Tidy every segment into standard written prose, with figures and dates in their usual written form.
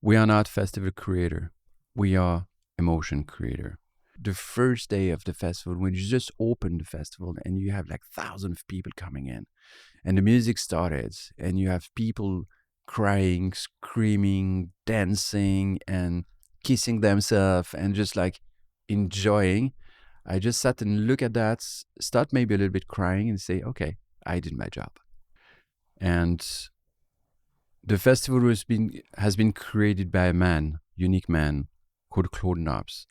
We are not festival creator. We are emotion creator. The first day of the festival, when you just open the festival and you have like thousands of people coming in and the music started and you have people crying, screaming, dancing and kissing themselves and just like enjoying, I just sat and look at that, start maybe a little bit crying and say, okay, I did my job. And the festival has been created by a man, unique man, called Claude Nobs.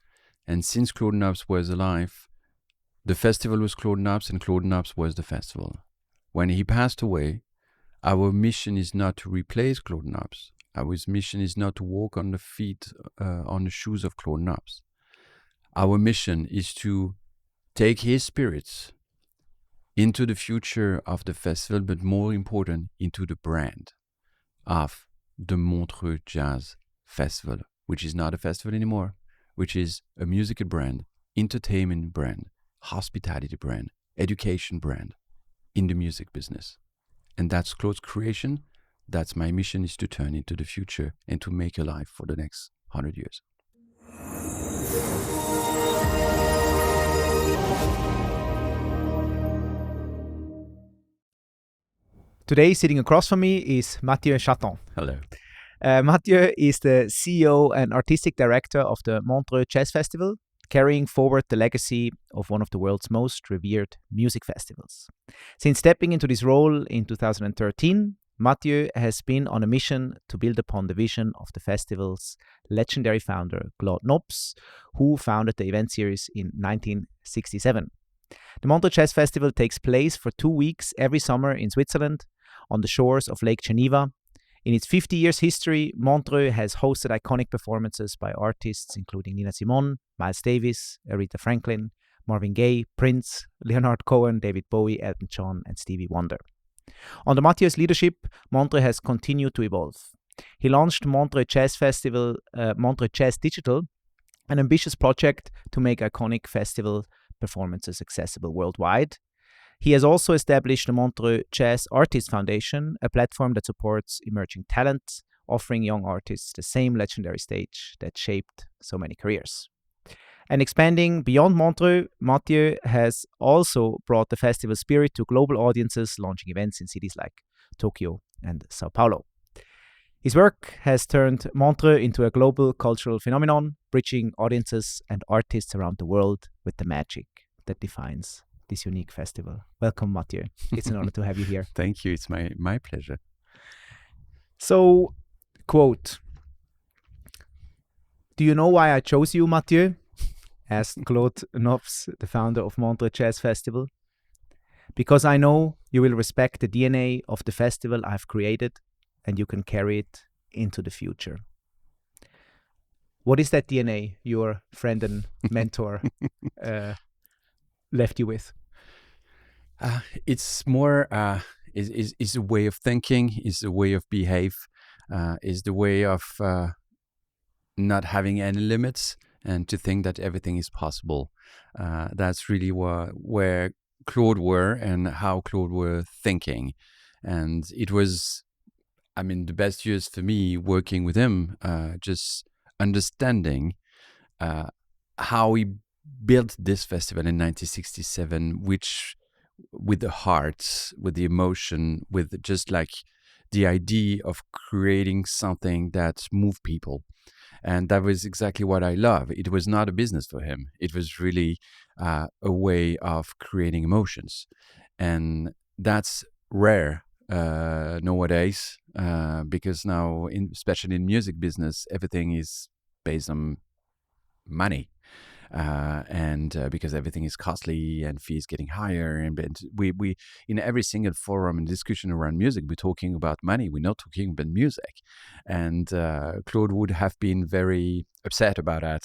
And since Claude Nobs was alive, the festival was Claude Nobs and Claude Nobs was the festival. When he passed away, our mission is not to replace Claude Nobs. Our mission is not to walk on the feet, on the shoes of Claude Nobs. Our mission is to take his spirits into the future of the festival, but more important, into the brand of the Montreux Jazz Festival, which is not a festival anymore, which is a musical brand, entertainment brand, hospitality brand, education brand in the music business. And that's Claude's creation. That's my mission, is to turn into the future and to make a life for the next 100 years. Today, sitting across from me is Mathieu Jaton. Hello. Mathieu is the CEO and artistic director of the Montreux Jazz Festival, carrying forward the legacy of one of the world's most revered music festivals. Since stepping into this role in 2013, Mathieu has been on a mission to build upon the vision of the festival's legendary founder, Claude Nobs, who founded the event series in 1967. The Montreux Jazz Festival takes place for 2 weeks every summer in Switzerland on the shores of Lake Geneva. In its 50 years history, Montreux has hosted iconic performances by artists including Nina Simone, Miles Davis, Aretha Franklin, Marvin Gaye, Prince, Leonard Cohen, David Bowie, Elton John, and Stevie Wonder. Under Mathieu's leadership, Montreux has continued to evolve. He launched Montreux Jazz Festival, Montreux Jazz Digital, an ambitious project to make iconic festival performances accessible worldwide. He has also established the Montreux Jazz Artists Foundation, a platform that supports emerging talent, offering young artists the same legendary stage that shaped so many careers. And expanding beyond Montreux, Mathieu has also brought the festival spirit to global audiences, launching events in cities like Tokyo and São Paulo. His work has turned Montreux into a global cultural phenomenon, bridging audiences and artists around the world with the magic that defines this unique festival. Welcome, Mathieu. It's an honor to have you here. Thank you. It's my pleasure. So, quote, "Do you know why I chose you, Mathieu?" asked Claude Nobs, the founder of Montreux Jazz Festival. "Because I know you will respect the DNA of the festival I've created and you can carry it into the future." What is that DNA your friend and mentor left you with? It's more is a way of thinking, is a way of behave, is the way of not having any limits and to think that everything is possible. That's really where Claude were and how Claude were thinking. And it was, the best years for me working with him, just understanding how he built this festival in 1967, which with the heart, with the emotion, with just like the idea of creating something that moved people. And that was exactly what I love. It was not a business for him. It was really a way of creating emotions. And that's rare nowadays because now, especially in music business, everything is based on money. And because everything is costly and fees getting higher, and we in every single forum and discussion around music, we're talking about money. We're not talking about music. And Claude would have been very upset about that,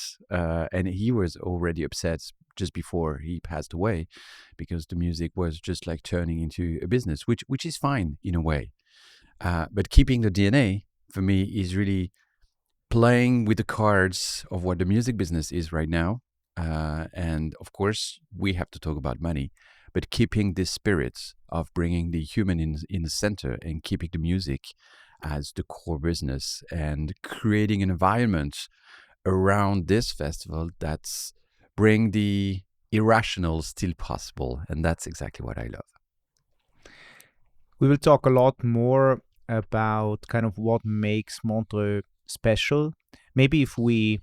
and he was already upset just before he passed away, because the music was just like turning into a business, which is fine in a way. But keeping the DNA for me is really playing with the cards of what the music business is right now. And of course, we have to talk about money, but keeping this spirit of bringing the human in the center and keeping the music as the core business, and creating an environment around this festival that's bring the irrational still possible, and that's exactly what I love. We will talk a lot more about kind of what makes Montreux special. Maybe if we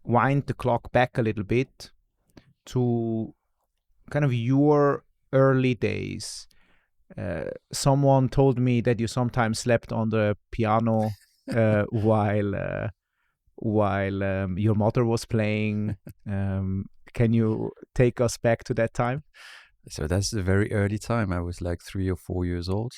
wind the clock back a little bit to kind of your early days. Someone told me that you sometimes slept on the piano while your mother was playing. Can you take us back to that time? So that's a very early time. I was like 3 or 4 years old.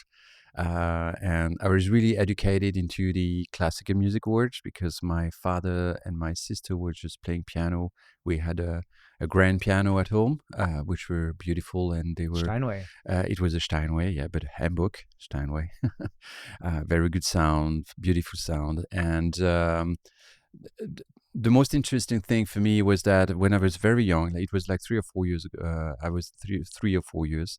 And I was really educated into the classical music world because my father and my sister were just playing piano. We had a grand piano at home, which were beautiful, and they were Steinway. It was a Steinway, yeah, but Hamburg Steinway. Very good sound, beautiful sound, and the most interesting thing for me was that when I was very young, it was like 3 or 4 years ago, I was 3 or 4 years,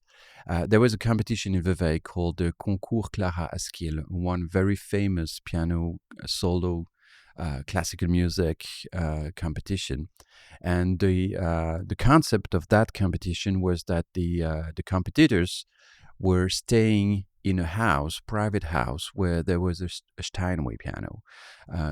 there was a competition in Vevey called the Concours Clara Askill, one very famous piano solo classical music competition. And the concept of that competition was that the competitors were staying in a house, private house, where there was a Steinway piano.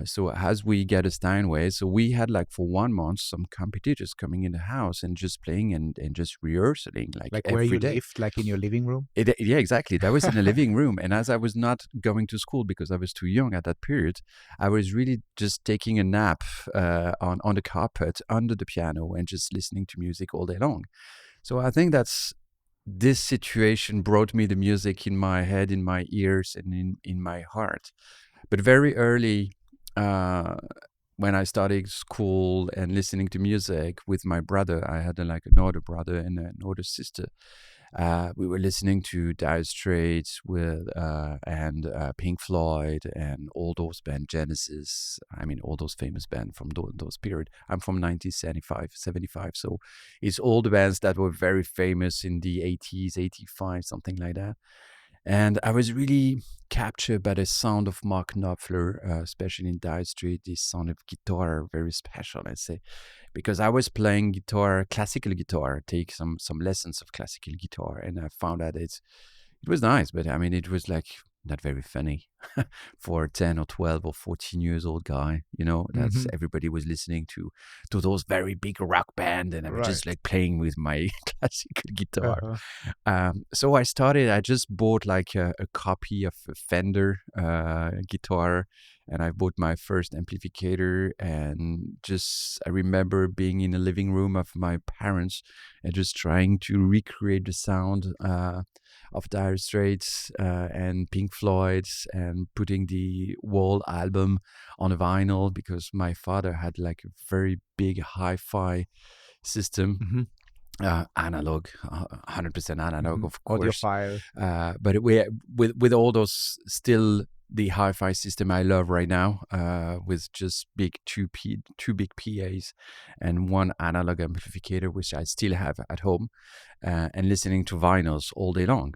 So as we get a Steinway, so we had like for 1 month some competitors coming in the house and just playing and just rehearsing like where every you day. lived, like in your living room? Yeah, exactly. That was in the living room. And as I was not going to school because I was too young at that period, I was really just taking a nap on the carpet under the piano and just listening to music all day long. So I think this situation brought me the music in my head, in my ears, and in my heart. But very early, when I started school and listening to music with my brother, I had like an older brother and an older sister. We were listening to Dire Straits and Pink Floyd and all those bands, Genesis. I mean, all those famous bands from those period. I'm from 1975, 75. So it's all the bands that were very famous in the 80s, 85, something like that. And I was really captured by the sound of Mark Knopfler, especially in Dire Straits, this sound of guitar, very special, I'd say. Because I was playing guitar, classical guitar, take some lessons of classical guitar, and I found that it was nice, but I mean, it was like not very funny for a 10 or 12 or 14 years old guy, that's everybody was listening to those very big rock band, and I was just like playing with my classical guitar. So I just bought like a copy of a Fender guitar, and I bought my first amplificator, and I remember being in the living room of my parents and just trying to recreate the sound of Dire Straits and Pink Floyd, and putting the whole album on a vinyl because my father had like a very big hi-fi system. Analog, 100% analog, of course. Audiophile. But with all those, still the hi-fi system I love right now, with just big two big PAs and one analog amplificator, which I still have at home, and listening to vinyls all day long.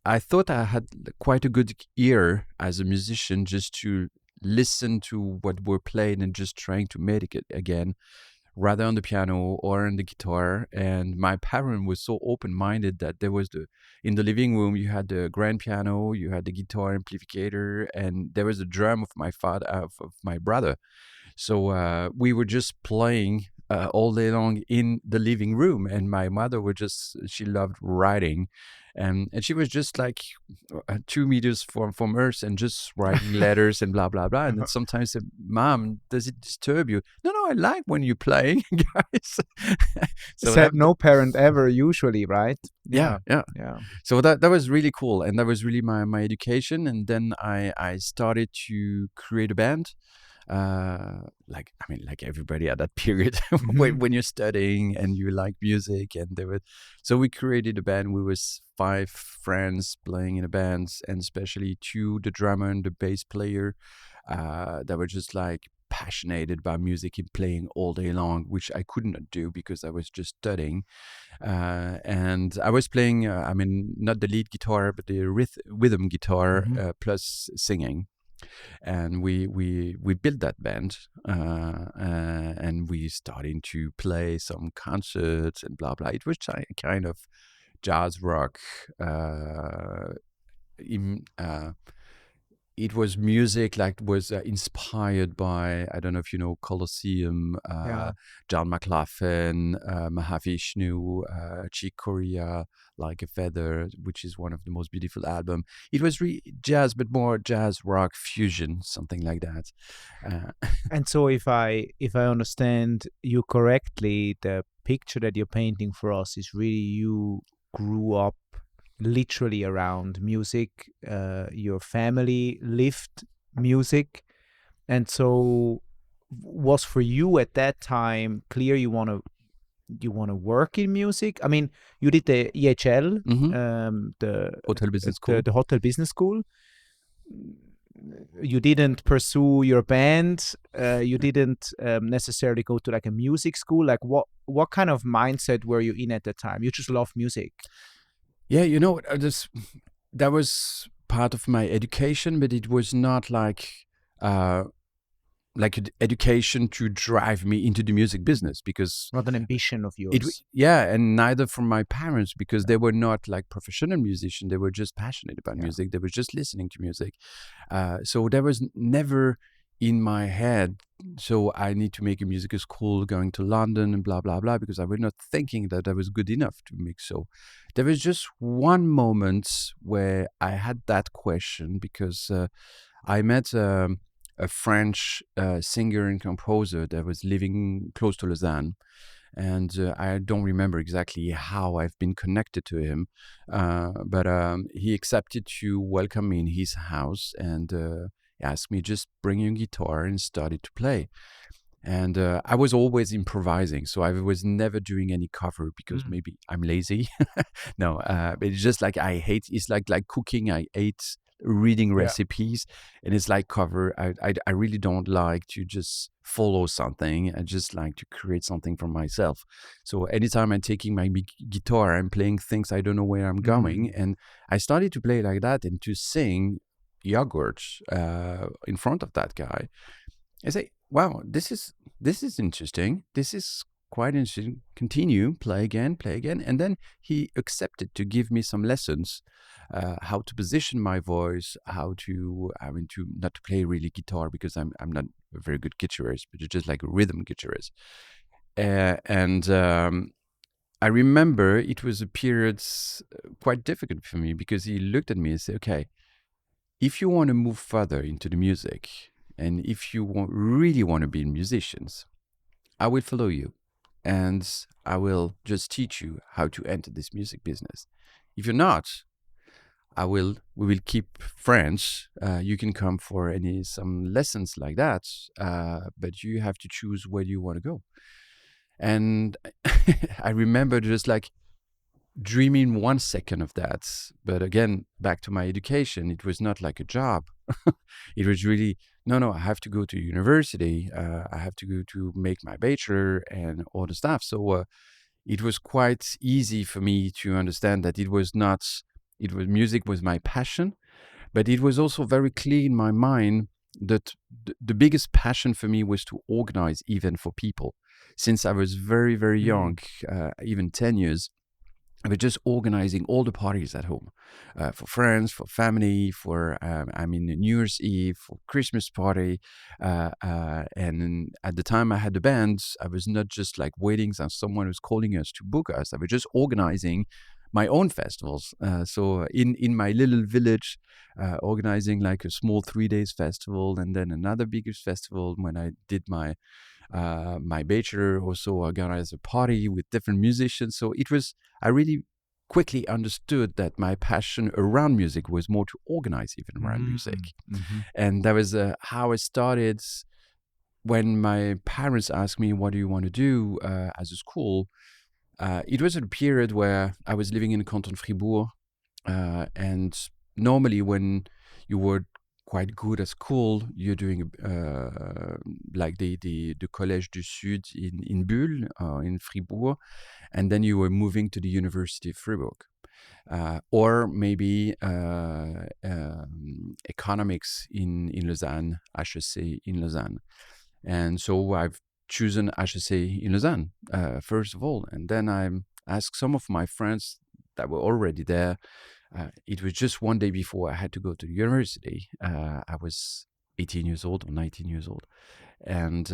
I thought I had quite a good ear as a musician, just to listen to what we're playing and just trying to make it again, rather on the piano or on the guitar. And my parent was so open-minded that there was in the living room, you had the grand piano, you had the guitar amplificator, and there was a drum of my brother. So we were just playing all day long in the living room, and my mother she loved writing, and she was just like 2 meters from us and just writing letters and blah blah blah. And then sometimes said, "Mom, does it disturb you?" No, I like when you're playing, guys. So said no parent ever, usually, right? Yeah. So that was really cool, and that was really my education. And then I started to create a band. Like everybody at that period, when you're studying and you like music, and so we created a band. We was 5 friends playing in a band, and especially 2, the drummer and the bass player, that were just like passionate about music and playing all day long, which I could not do because I was just studying. And I was playing, not the lead guitar, but the rhythm guitar plus singing. And we built that band, and we started to play some concerts and blah blah. It was kind of jazz rock. It was music like was inspired by, I don't know if you know Colosseum, John McLaughlin, Mahavishnu, Chick Corea, Like a Feather, which is one of the most beautiful albums. It was jazz, but more jazz rock fusion, something like that. And so if I understand you correctly, the picture that you're painting for us is really you grew up literally around music. Your family lived music, and so was for you at that time clear you want to work in music? I mean, you did the EHL, the Hotel Business School. The Hotel Business School. You didn't pursue your band. You didn't necessarily go to like a music school. Like what kind of mindset were you in at the time? You just love music. Yeah, you know, that was part of my education, but it was not like an education to drive me into the music business, because not an ambition of yours. And neither from my parents, because they were not like professional musicians. They were just passionate about music. They were just listening to music. So there was never in my head, so I need to make a musical school, going to London and blah, blah, blah, because I was not thinking that I was good enough to make so. There was just one moment where I had that question, because I met a French singer and composer that was living close to Lausanne. And I don't remember exactly how I've been connected to him, but he accepted to welcome me in his house, and asked me just bring your guitar, and started to play. And I was always improvising, so I was never doing any cover, because maybe I'm lazy. No, but it's just like it's like cooking. I hate reading recipes, and it's like cover. I really don't like to just follow something. I just like to create something for myself. So anytime I'm taking my guitar, I'm playing things I don't know where I'm going, and I started to play like that and to sing yogurt in front of that guy. I say, wow, this is interesting. This is quite interesting. Continue, play again. And then he accepted to give me some lessons, how to position my voice, how to, not to play really guitar, because I'm not a very good guitarist, but just like a rhythm guitarist. And I remember it was a period quite difficult for me, because he looked at me and said, okay, if you want to move further into the music, and if you really want to be musicians, I will follow you, and I will just teach you how to enter this music business. If you're not, we will keep friends. You can come for some lessons like that, but you have to choose where you want to go. And I remember just like dreaming 1 second of that. But again, back to my education, it was not like a job. It was really, no, I have to go to university. I have to go to make my bachelor and all the stuff. So it was quite easy for me to understand that music was my passion, but it was also very clear in my mind that the biggest passion for me was to organize events for people. Since I was very, very young, even 10 years, I was just organizing all the parties at home, for friends, for family, for New Year's Eve, for Christmas party. And at the time I had the band, I was not just like waiting on someone who's calling us to book us. I was just organizing my own festivals. So in my little village, organizing like a small 3 days festival, and then another bigger festival. When I did my bachelor, also organized a party with different musicians. So I really quickly understood that my passion around music was more to organize even around music. And that was how I started. When my parents asked me, what do you want to do as a school? It was a period where I was living in Canton Fribourg, and normally when you were quite good at school, you're doing like the Collège du Sud in Bulle, in Fribourg, and then you were moving to the University of Fribourg. Or maybe economics in Lausanne, HEC in Lausanne. And so I've chosen HEC in Lausanne, first of all. And then I asked some of my friends that were already there. It was just one day before I had to go to the university. I was 18 years old or 19 years old. And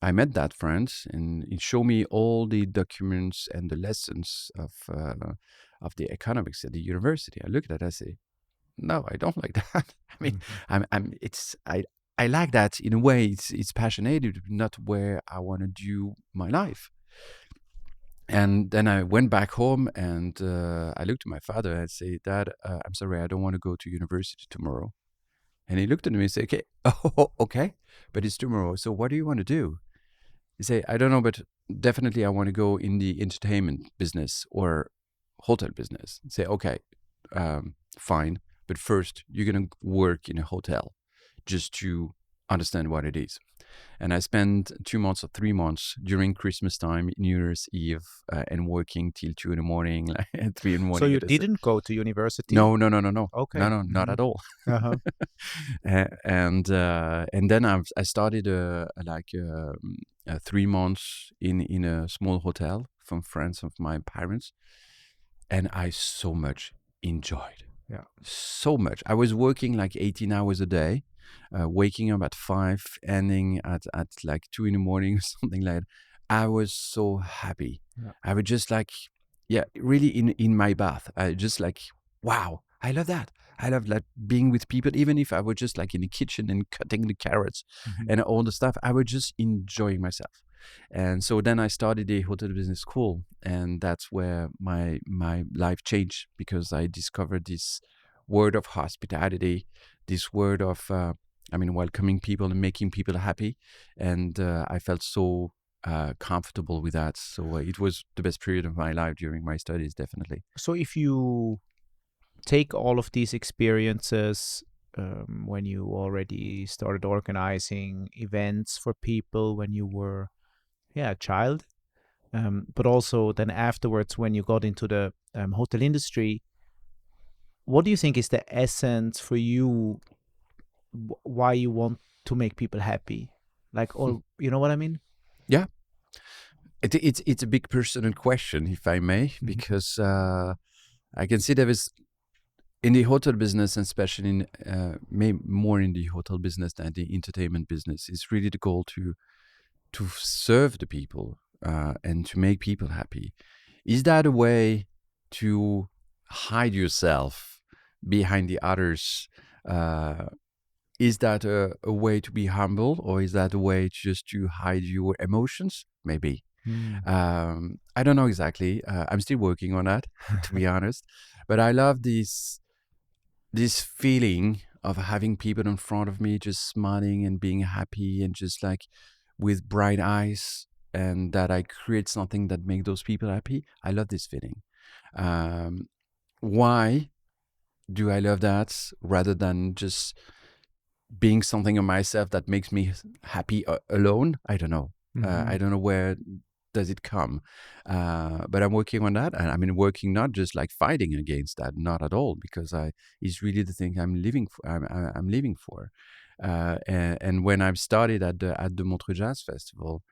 I met that friend, and he showed me all the documents and the lessons of the economics at the university. I looked at it, I say, no, I don't like that. I mean, I like that in a way. It's passionate, not where I want to do my life. And then I went back home, and I looked at my father and I say, Dad, I'm sorry, I don't want to go to university tomorrow. And he looked at me and said, okay, oh, okay, but it's tomorrow. So what do you want to do? He say, I don't know, but definitely I want to go in the entertainment business or hotel business. Say, okay, fine. But first, you're going to work in a hotel just to understand what it is. And I spent 2 months or 3 months during Christmas time, New Year's Eve, and working till 2 in the morning, like 3 in the morning. So you didn't go to university? No. Okay. No, not at all. Uh-huh. And then I started like 3 months in a small hotel from friends of my parents, and I so much enjoyed. Yeah, so much. I was working like 18 hours a day, waking up at 5, ending at like 2 in the morning or something like that. I was so happy. Yeah. I would just like, really in my bath. I just like, wow, I love that. I love like being with people, even if I was just like in the kitchen and cutting the carrots and all the stuff. I was just enjoying myself. And so then I started the hotel business school, and that's where my life changed, because I discovered this word of hospitality, this word of welcoming people and making people happy, and I felt so comfortable with that. So it was the best period of my life during my studies, definitely. So if you take all of these experiences, when you already started organizing events for people when you were a child, but also then afterwards when you got into the hotel industry, what do you think is the essence for you, why you want to make people happy? Like, or you know what I mean? Yeah. It's a big personal question, if I may, because I can see there is, in the hotel business, and especially in maybe more in the hotel business than the entertainment business, it's really the goal to serve the people and to make people happy. Is that a way to hide yourself behind the others? Is that a way to be humble, or is that a way just to hide your emotions? Maybe. I don't know exactly. I'm still working on that, to be honest. But I love this feeling of having people in front of me just smiling and being happy and just like with bright eyes, and that I create something that makes those people happy. I love this feeling. Why do I love that rather than just being something of myself that makes me happy alone? I don't know. I don't know where does it come, but I'm working on that, and I mean working not just like fighting against that, not at all, because it's really the thing I'm living for. I'm living for, and when I started at the Montreux Jazz Festival,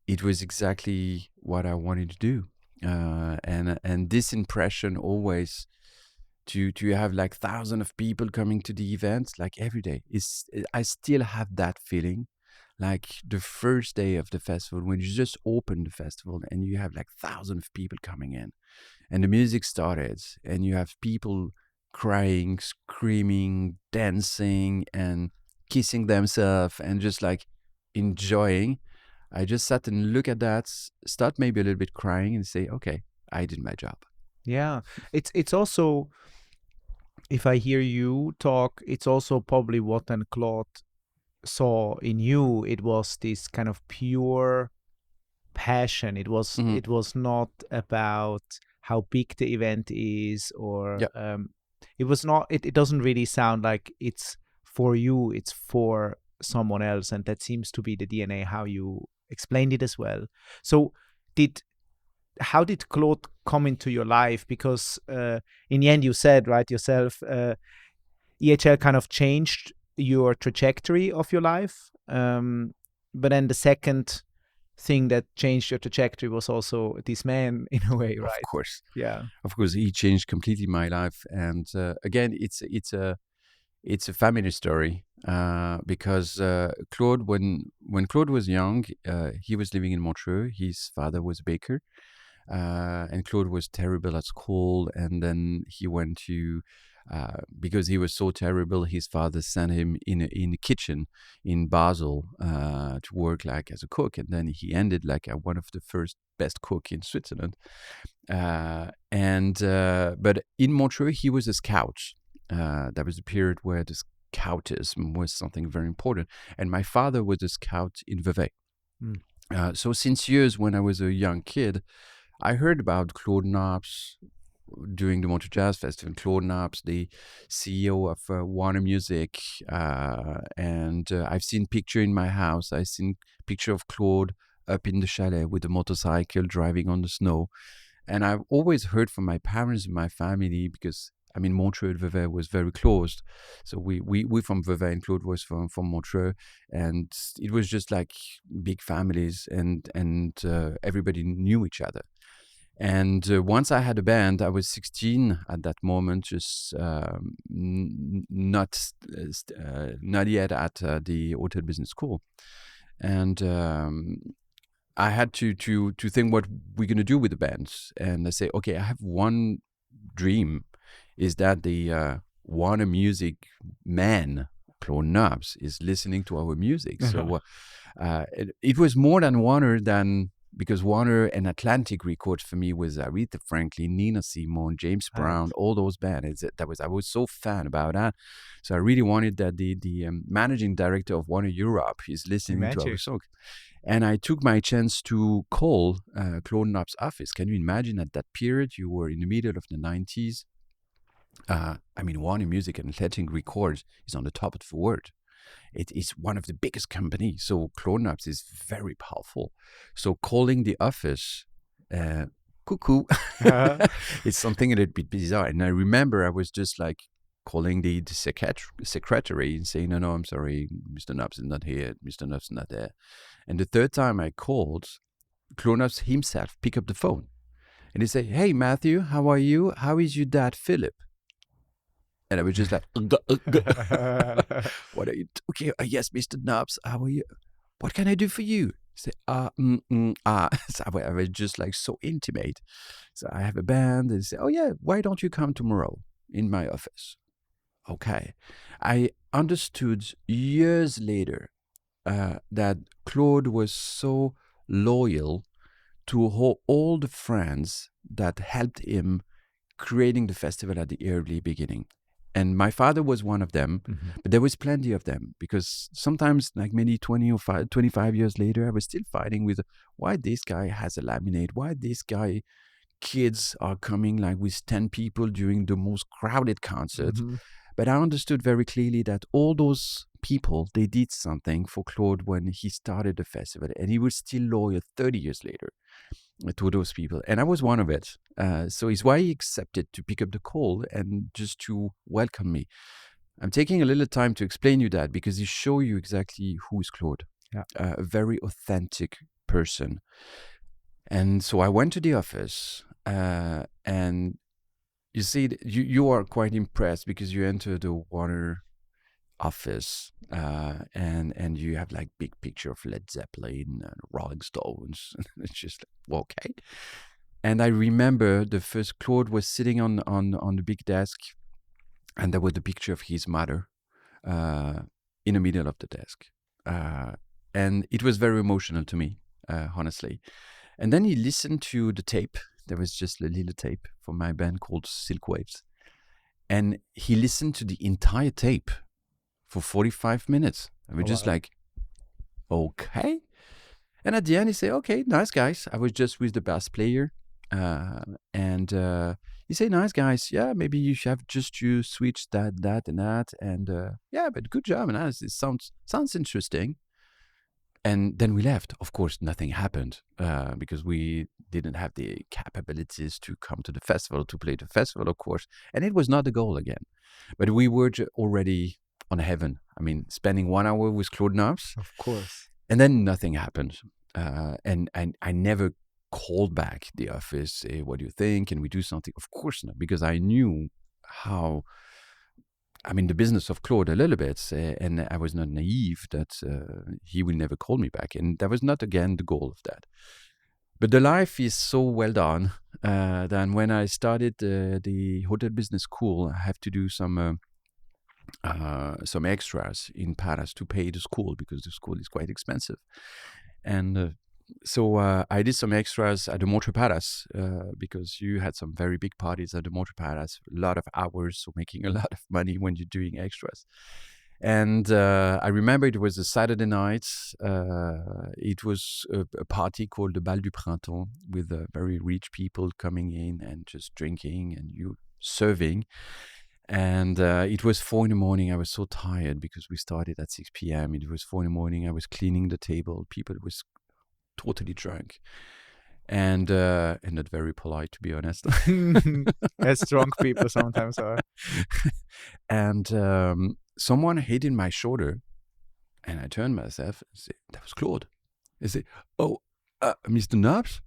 it was exactly what I wanted to do, and this impression always to have like thousands of people coming to the events like every day I still have that feeling. Like the first day of the festival, when you just open the festival and you have like thousands of people coming in, and the music started, and you have people crying, screaming, dancing, and kissing themselves, and just like enjoying. I just sat and look at that, start maybe a little bit crying, and say, okay, I did my job. Yeah, it's also, if I hear you talk, it's also probably what then Claude saw in you. It was this kind of pure passion. It was it was not about how big the event is, or it was not. It doesn't really sound like it's for you, it's for someone else, and that seems to be the DNA how you explained it as well. So how did Claude come into your life? Because in the end, you said right yourself, EHL kind of changed your trajectory of your life. But then the second thing that changed your trajectory was also this man, in a way, right? Of course. Yeah. Of course, he changed completely my life. And again, it's a family story because Claude, when Claude was young, he was living in Montreux. His father was a baker. And Claude was terrible at school, and then he went to because he was so terrible, his father sent him in a kitchen in Basel to work like as a cook, and then he ended like one of the first best cook in Switzerland. But in Montreux he was a scout. That was a period where the scoutism was something very important, and my father was a scout in Vevey. So since years when I was a young kid, I heard about Claude Nobs during the Montreux Jazz Festival. Claude Nobs, the CEO of Warner Music, and I've seen picture in my house. I've seen picture of Claude up in the chalet with a motorcycle driving on the snow. And I've always heard from my parents and my family, because I mean Montreux and Vevey was very close. So we from Vevey and Claude was from Montreux, and it was just like big families, and everybody knew each other. And once I had a band, I was 16 at that moment, just not yet at the hotel business school. And I had to think what we're going to do with the band. And I say, okay, I have one dream, is that the Warner Music man, Claude Nobs, is listening to our music. So it was more than Warner, because Warner and Atlantic Records for me was Aretha Franklin, Nina Simone, James Brown, all those bands. I was so fan about that. So I really wanted that the managing director of Warner Europe is listening to our song. And I took my chance to call Claude Nobs' office. Can you imagine at that period, you were in the middle of the 90s. I mean, Warner Music and Atlantic Records is on the top of the world. It is one of the biggest companies, so Claude Nobs is very powerful. So calling the office, cuckoo, it's something a little bit bizarre. And I remember I was just like calling the secretary and saying, no, I'm sorry, Mr. Nobs is not here, Mr. Nobs is not there. And the third time I called, Claude Nobs himself picked up the phone. And he said, hey, Matthew, how are you? How is your dad, Philip? And I was just like, what are you talking? Yes, Mr. Nobs, how are you? What can I do for you? Say, So I was just like so intimate. So I have a band, and say, oh yeah, why don't you come tomorrow in my office? Okay. I understood years later that Claude was so loyal to all the friends that helped him creating the festival at the early beginning. And my father was one of them, but there was plenty of them, because sometimes, like maybe 25 years later, I was still fighting with why this guy has a laminate, why this guy, kids are coming like with 10 people during the most crowded concert. But I understood very clearly that all those people, they did something for Claude when he started the festival, and he was still loyal 30 years later to those people. And I was one of it. So it's why he accepted to pick up the call and just to welcome me. I'm taking a little time to explain you that, because he show you exactly who is Claude. A very authentic person. And so I went to the office, and you see, you are quite impressed, because you enter the Warner office, and you have like big picture of Led Zeppelin and Rolling Stones. It's just like, okay. And I remember the first Claude was sitting on the big desk, and there was the picture of his mother in the middle of the desk, and it was very emotional to me, honestly. And then he listened to the tape. There was just a little tape for my band called Silk Waves, and he listened to the entire tape for 45 minutes. And we're just like, okay. And at the end, he said, okay, nice guys. I was just with the bass player. And He say, nice guys, yeah, maybe you should have just you switch that, and that, and yeah, but good job, and it sounds interesting. And then we left. Of course, nothing happened because we didn't have the capabilities to come to the festival, to play the festival, of course. And it was not the goal again. But we were already on heaven. I mean, spending 1 hour with Claude Nobs. Of course. And then nothing happened. And I never called back the office, say, what do you think? Can we do something? Of course not, because I knew how... I'm in the business of Claude a little bit, and I was not naive that he will never call me back. And that was not, again, the goal of that. But the life is so well done that when I started the hotel business school, I have to do some extras in Paris to pay the school, because the school is quite expensive. And so I did some extras at the Montreux Palace because you had some very big parties at the Montreux Palace, a lot of hours, so making a lot of money when you're doing extras. And I remember it was a Saturday night. It was a party called the Bal du Printemps with very rich people coming in and just drinking and you serving. And it was 4 a.m. I was so tired because we started at 6 p.m. It was 4 a.m. I was cleaning the table. People was totally drunk and not very polite, to be honest. As drunk people sometimes are. And someone hit in my shoulder, and I turned myself and said, that was Claude. I said, oh, Mr. Nobs?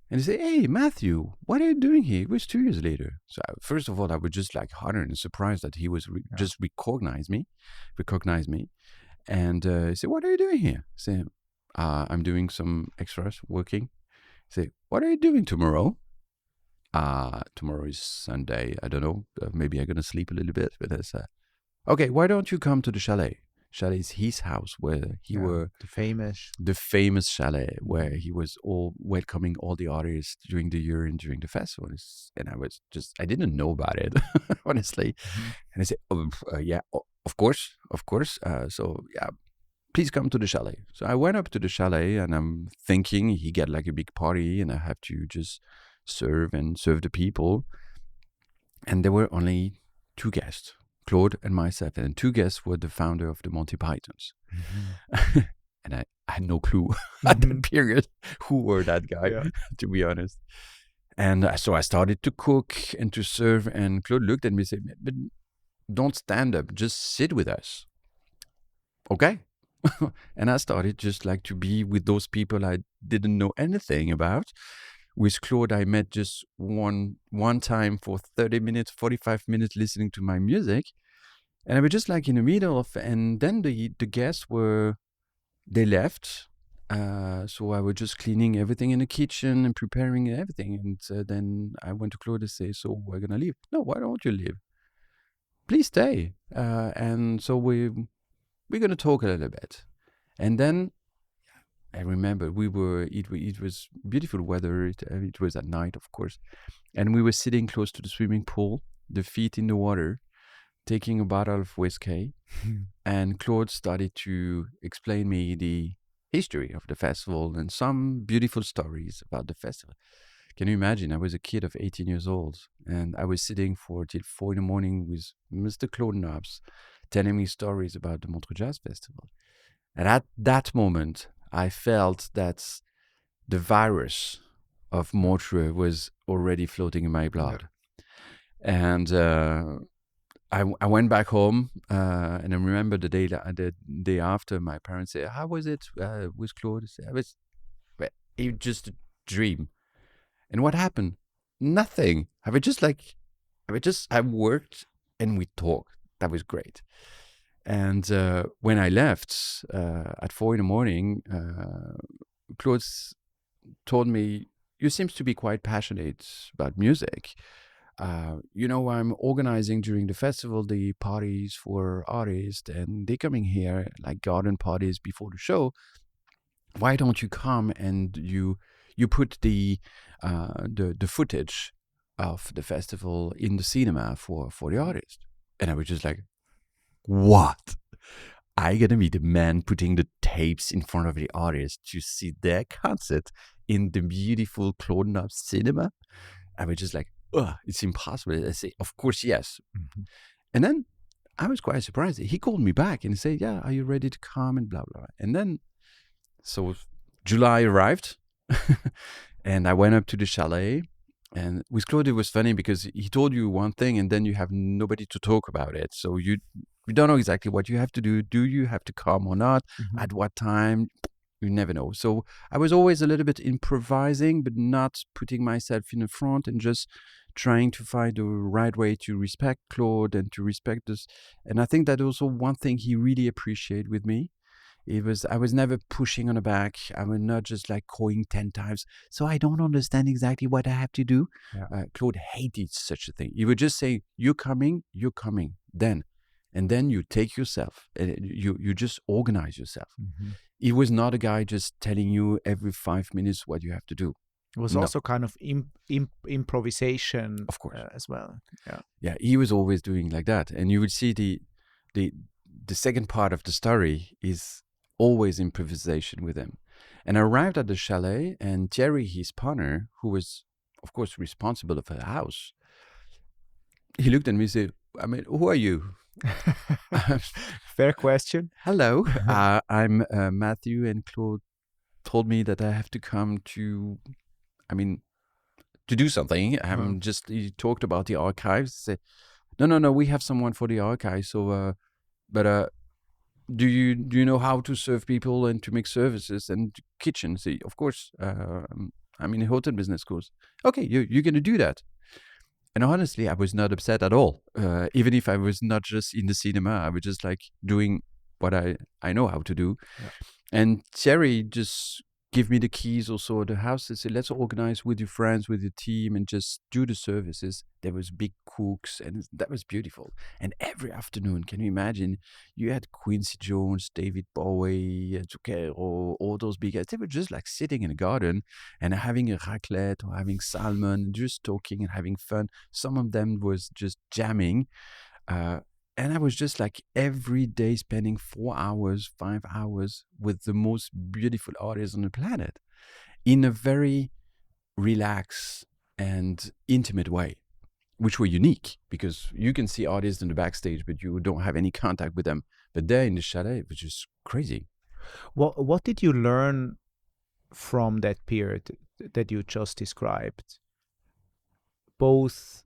And he said, hey, Matthew, what are you doing here? It was 2 years later. So first of all, I was just like honored and surprised that he was just recognize me. And he said, what are you doing here? I said, I'm doing some extras, working. Say, what are you doing tomorrow? Tomorrow is Sunday. I don't know. Maybe I'm going to sleep a little bit. But I said, okay, why don't you come to the chalet? Chalet is his house where he were... The famous chalet where he was all welcoming all the artists during the year and during the festivals. And I didn't know about it, honestly. Mm-hmm. And I said, yeah, of course. So, yeah. Please come to the chalet. So I went up to the chalet and I'm thinking he get like a big party and I have to just serve the people. And there were only 2 guests, Claude and myself. And 2 guests were the founder of the Monty Pythons. Mm-hmm. And I had no clue at that period who were that guy, to be honest. And so I started to cook and to serve. And Claude looked at me and said, but don't stand up, just sit with us. Okay. And I started just like to be with those people I didn't know anything about. With Claude, I met just one time for 30 minutes, 45 minutes listening to my music. And I was just like in the middle of, and then the guests they left. So I was just cleaning everything in the kitchen and preparing everything. And then I went to Claude and say, so we're going to leave. No, why don't you leave? Please stay. And so we're going to talk a little bit. And then I remember it was beautiful weather. It was at night, of course. And we were sitting close to the swimming pool, the feet in the water, taking a bottle of whiskey. And Claude started to explain me the history of the festival and some beautiful stories about the festival. Can you imagine? I was a kid of 18 years old and I was sitting till 4 a.m. with Mr. Claude Nobs, telling me stories about the Montreux Jazz Festival. And at that moment, I felt that the virus of Montreux was already floating in my blood. Yeah. And I went back home and I remember the day after, my parents said, how was it with Claude? It was just a dream. And what happened? Nothing. I worked and we talked. That was great. And when I left at 4 a.m, Claude told me, you seem to be quite passionate about music. I'm organizing during the festival the parties for artists and they're coming here like garden parties before the show. Why don't you come and you put the footage of the festival in the cinema for the artist? And I was just like, what? I gonna be the man putting the tapes in front of the artist to see their concert in the beautiful Claude Nobs cinema? I was just like, it's impossible. I say, of course, yes. Mhm. And then I was quite surprised. He called me back and he said, yeah, are you ready to come? And blah, blah. And then, so July arrived and I went up to the chalet. And with Claude, it was funny because he told you one thing and then you have nobody to talk about it. So you don't know exactly what you have to do. Do you have to come or not? Mhm. At what time? You never know. So I was always a little bit improvising, but not putting myself in the front and just trying to find the right way to respect Claude and to respect this. And I think that also one thing he really appreciated with me. I was never pushing on the back. I was not just like calling 10 times. So I don't understand exactly what I have to do. Yeah. Claude hated such a thing. He would just say, you're coming, then. And then you take yourself, and you just organize yourself. Mhm. He was not a guy just telling you every 5 minutes what you have to do. It was No. also kind of improvisation, Of course. as well. Yeah. Yeah, he was always doing like that. And you would see the second part of the story is always improvisation with him. And I arrived at the chalet, and Thierry, his partner, who was, of course, responsible of the house, he looked at me and said, I mean, who are you? Fair question. Hello, I'm Matthew, and Claude told me that I have to come to do something. He talked about the archives. Said, no, we have someone for the archives. So, do you know how to serve people and to make services and kitchen? See, of course, I'm in a hotel business course. Okay, you're going to do that. And honestly, I was not upset at all. Even if I was not just in the cinema, I was just like doing what I know how to do. Yeah. And Thierry just give me the keys also of the house and said, let's organize with your friends, with your team, and just do the services. There was big cooks, and that was beautiful. And every afternoon, can you imagine, you had Quincy Jones, David Bowie, Zucchero, all those big guys. They were just like sitting in a garden and having a raclette or having salmon, just talking and having fun. Some of them was just jamming. And I was just like every day spending 4 hours, 5 hours with the most beautiful artists on the planet in a very relaxed and intimate way, which were unique because you can see artists in the backstage, but you don't have any contact with them. But there in the chalet, it was just crazy. What did you learn from that period that you just described? Both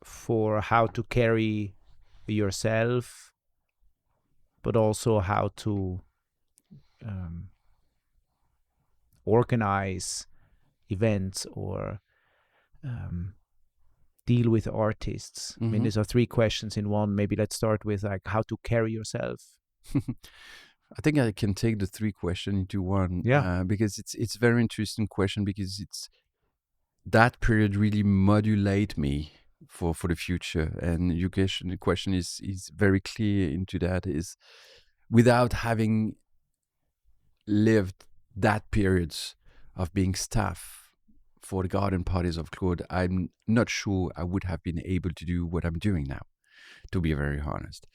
for how to carry yourself, but also how to organize events or deal with artists. I mean, these are 3 questions in one. Maybe let's start with like how to carry yourself. I think I can take the 3 questions into one. Yeah. Because it's a very interesting question because it's that period really modulate me for the future. And the question is very clear into that is without having lived that periods of being staff for the garden parties of Claude, I'm not sure I would have been able to do what I'm doing now, to be very honest.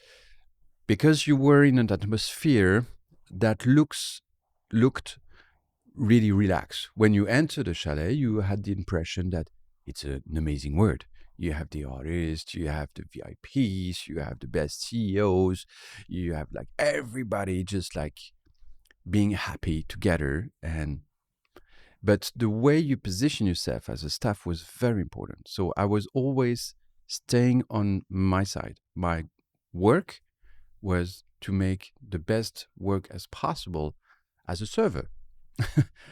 Because you were in an atmosphere that looked really relaxed. When you enter the chalet, you had the impression that it's an amazing world. You have the artists, you have the VIPs, you have the best CEOs, you have like everybody just like being happy together. But the way you position yourself as a staff was very important. So I was always staying on my side. My work was to make the best work as possible as a server,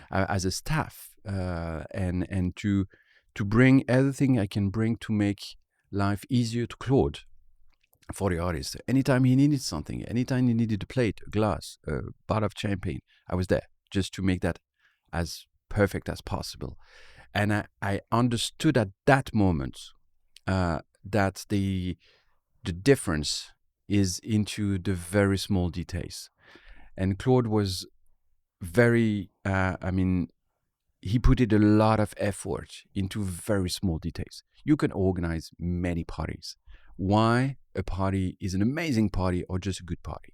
as a staff, and to bring everything I can bring to make life easier to Claude for the artist. Anytime he needed something, anytime he needed a plate, a glass, a bottle of champagne, I was there just to make that as perfect as possible. And I understood at that moment that the difference is into the very small details. And Claude was very, he put it a lot of effort into very small details. You can organize many parties. Why a party is an amazing party or just a good party?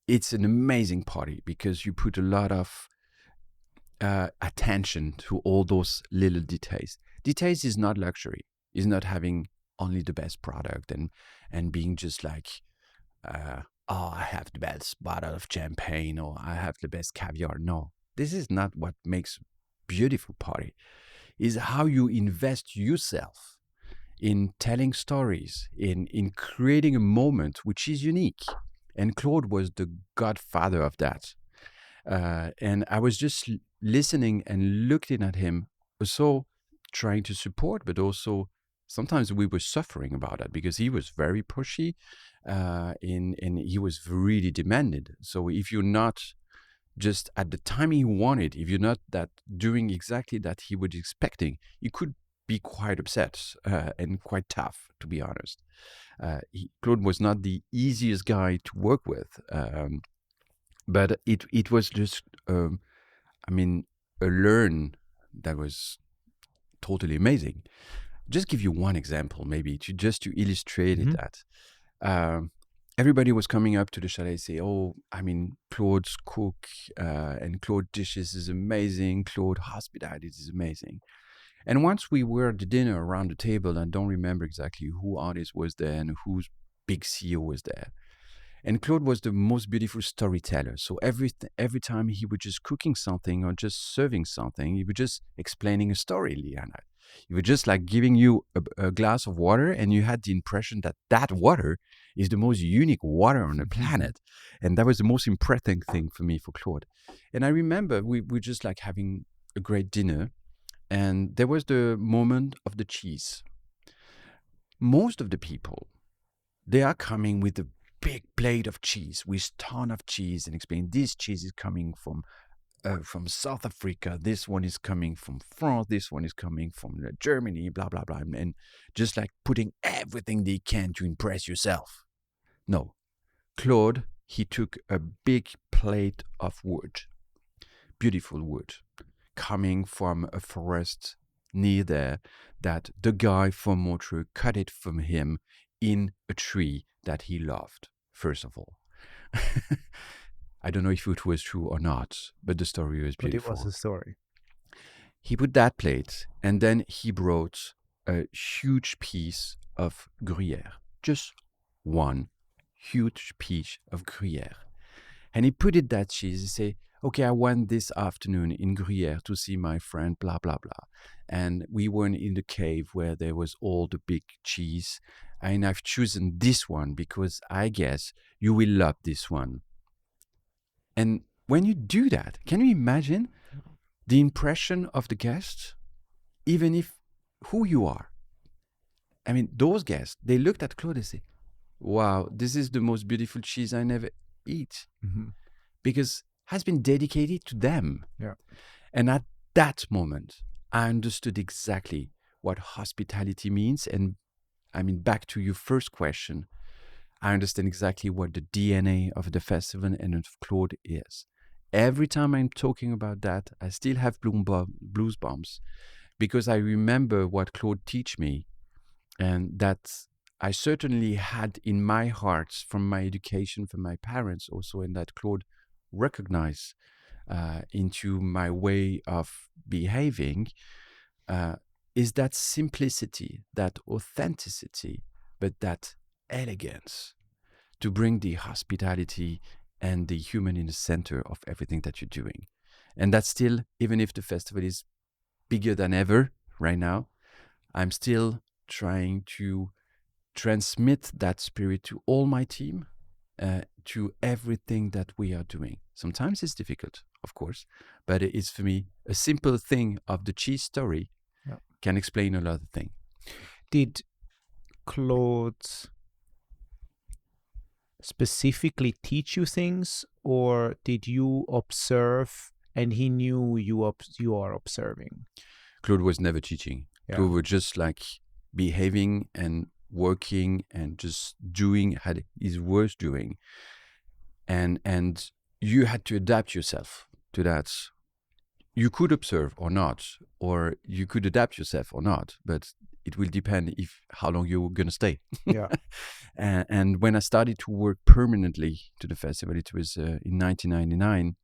It's an amazing party because you put a lot of attention to all those little details. Details is not luxury. Is not having only the best product and being just like, oh, I have the best bottle of champagne or I have the best caviar. No, this is not what makes beautiful party. Is how you invest yourself in telling stories, in creating a moment which is unique. And Claude was the godfather of that. And I was just listening and looking at him, also trying to support, but also sometimes we were suffering about that because he was very pushy, and he was really demanded. So if you're not just at the time he wanted, if you're not that doing exactly that he was expecting, you could be quite upset and quite tough, to be honest. Claude was not the easiest guy to work with, but it was just, I mean, a learn that was totally amazing. Just give you one example, maybe to illustrate it. That everybody was coming up to the chalet, say, "Oh, I mean, Claude's cook and Claude dishes is amazing. Claude hospitality is amazing." And once we were at the dinner around the table, I don't remember exactly who artist was there and whose big CEO was there. And Claude was the most beautiful storyteller. So every time he was just cooking something or just serving something, he was just explaining a story, Leonard. He was just like giving you a glass of water, and you had the impression that that water is the most unique water on the planet. And that was the most impressive thing for me, for Claude. And I remember we were just like having a great dinner, and there was the moment of the cheese. Most of the people, they are coming with a big plate of cheese with ton of cheese and explain this cheese is coming from South Africa, this one is coming from France, this one is coming from Germany, blah blah blah, and just like putting everything they can to impress yourself. No, Claude, he took a big plate of wood, beautiful wood, coming from a forest near there, that the guy from Montreux cut it from him in a tree that he loved, first of all. I don't know if it was true or not, but the story was beautiful. But it was a story. He put that plate, and then he brought a huge piece of Gruyere, just one huge piece of Gruyere. And he put it that cheese, he said, "Okay, I went this afternoon in Gruyere to see my friend, blah, blah, blah. And we were in the cave where there was all the big cheese. And I've chosen this one because I guess you will love this one." And when you do that, can you imagine the impression of the guests, even if who you are? I mean, those guests, they looked at Claude and said, "Wow, this is the most beautiful cheese I never eat." Because has been dedicated to them. Yeah. And at that moment, I understood exactly what hospitality means. And I mean, back to your first question, I understand exactly what the DNA of the festival and of Claude is. Every time I'm talking about that, I still have blues bumps, because I remember what Claude teach me, and that I certainly had in my heart from my education, from my parents also, and that Claude recognized into my way of behaving, is that simplicity, that authenticity, but that elegance, to bring the hospitality and the human in the center of everything that you're doing. And that's still, even if the festival is bigger than ever right now, I'm still trying to transmit that spirit to all my team, to everything that we are doing. Sometimes it's difficult, of course, but it is, for me, a simple thing of the cheese story can explain a lot of things. Did Claude specifically teach you things, or did you observe and he knew you are observing? Claude was never teaching. Yeah. Claude was just like behaving and working and just doing, had his worst doing. And you had to adapt yourself to that. You could observe or not, or you could adapt yourself or not, but it will depend if how long you're going to stay. Yeah. And when I started to work permanently to the festival, it was in 1999,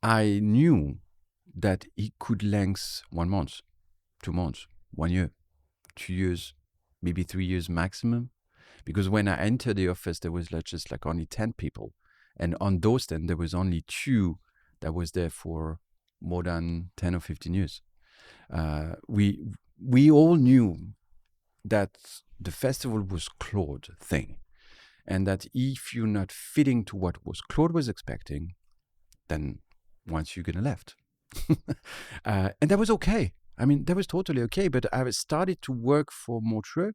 I knew that it could length 1 month. 2 months, 1 year, 2 years, maybe 3 years maximum. Because when I entered the office, there was just like only 10 people. And on those 10, there was only 2 that was there for more than 10 or 15 years. We all knew that the festival was Claude thing. And that if you're not fitting to what was Claude was expecting, then once you're gonna left. And that was okay. I mean, that was totally okay. But I started to work for Montreux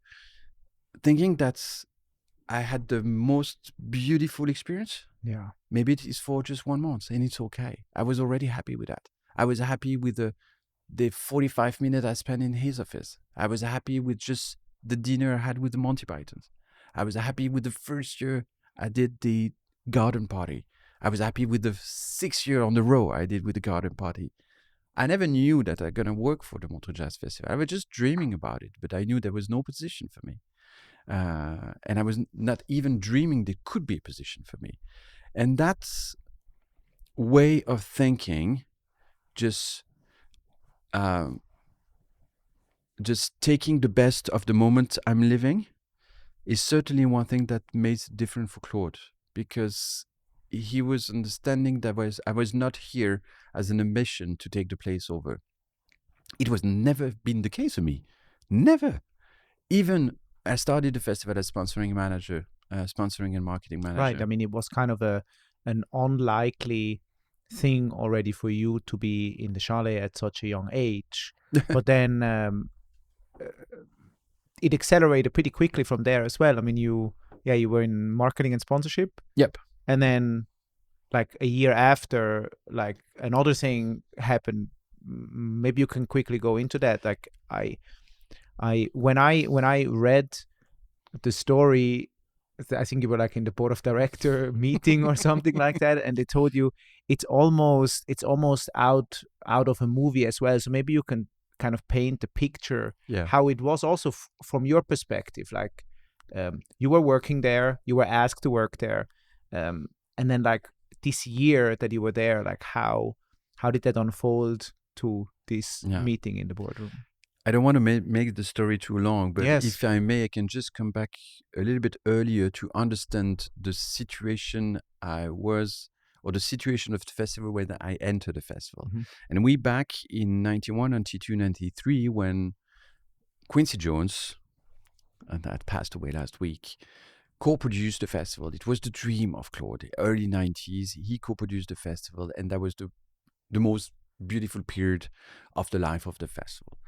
thinking that I had the most beautiful experience. Yeah. Maybe it is for just 1 month and it's okay. I was already happy with that. I was happy with the 45 minutes I spent in his office. I was happy with just the dinner I had with the Monty Pythons. I was happy with the first year I did the garden party. I was happy with the 6th year on the row I did with the garden party. I never knew that I'm going to work for the Montreux Jazz Festival. I was just dreaming about it, but I knew there was no position for me. And I was not even dreaming there could be a position for me. And that way of thinking, just taking the best of the moment I'm living, is certainly one thing that makes it different for Claude, because he was understanding that I was not here as an ambition to take the place over. It was never been the case for me. Never. Even I started the festival as sponsoring and marketing manager. Right. I mean, it was kind of an unlikely thing already for you to be in the chalet at such a young age. But then it accelerated pretty quickly from there as well. I mean, you were in marketing and sponsorship. Yep. And then like a year after, like another thing happened. Maybe you can quickly go into that. Like when I read the story, I think you were like in the board of director meeting or something like that, and they told you it's almost out of a movie as well. So maybe you can kind of paint the picture how it was also from your perspective. Like you were working there, you were asked to work there, and then like this year that you were there, like how did that unfold to this meeting in the boardroom? I don't want to make the story too long, but yes. If I may, I can just come back a little bit earlier to understand the situation the situation of the festival when I entered the festival. Mm-hmm. And we back in 91, 92, 93, when Quincy Jones, and that passed away last week, co-produced the festival. It was the dream of Claude. Early 90s, he co-produced the festival, and that was the most beautiful period of the life of the festival.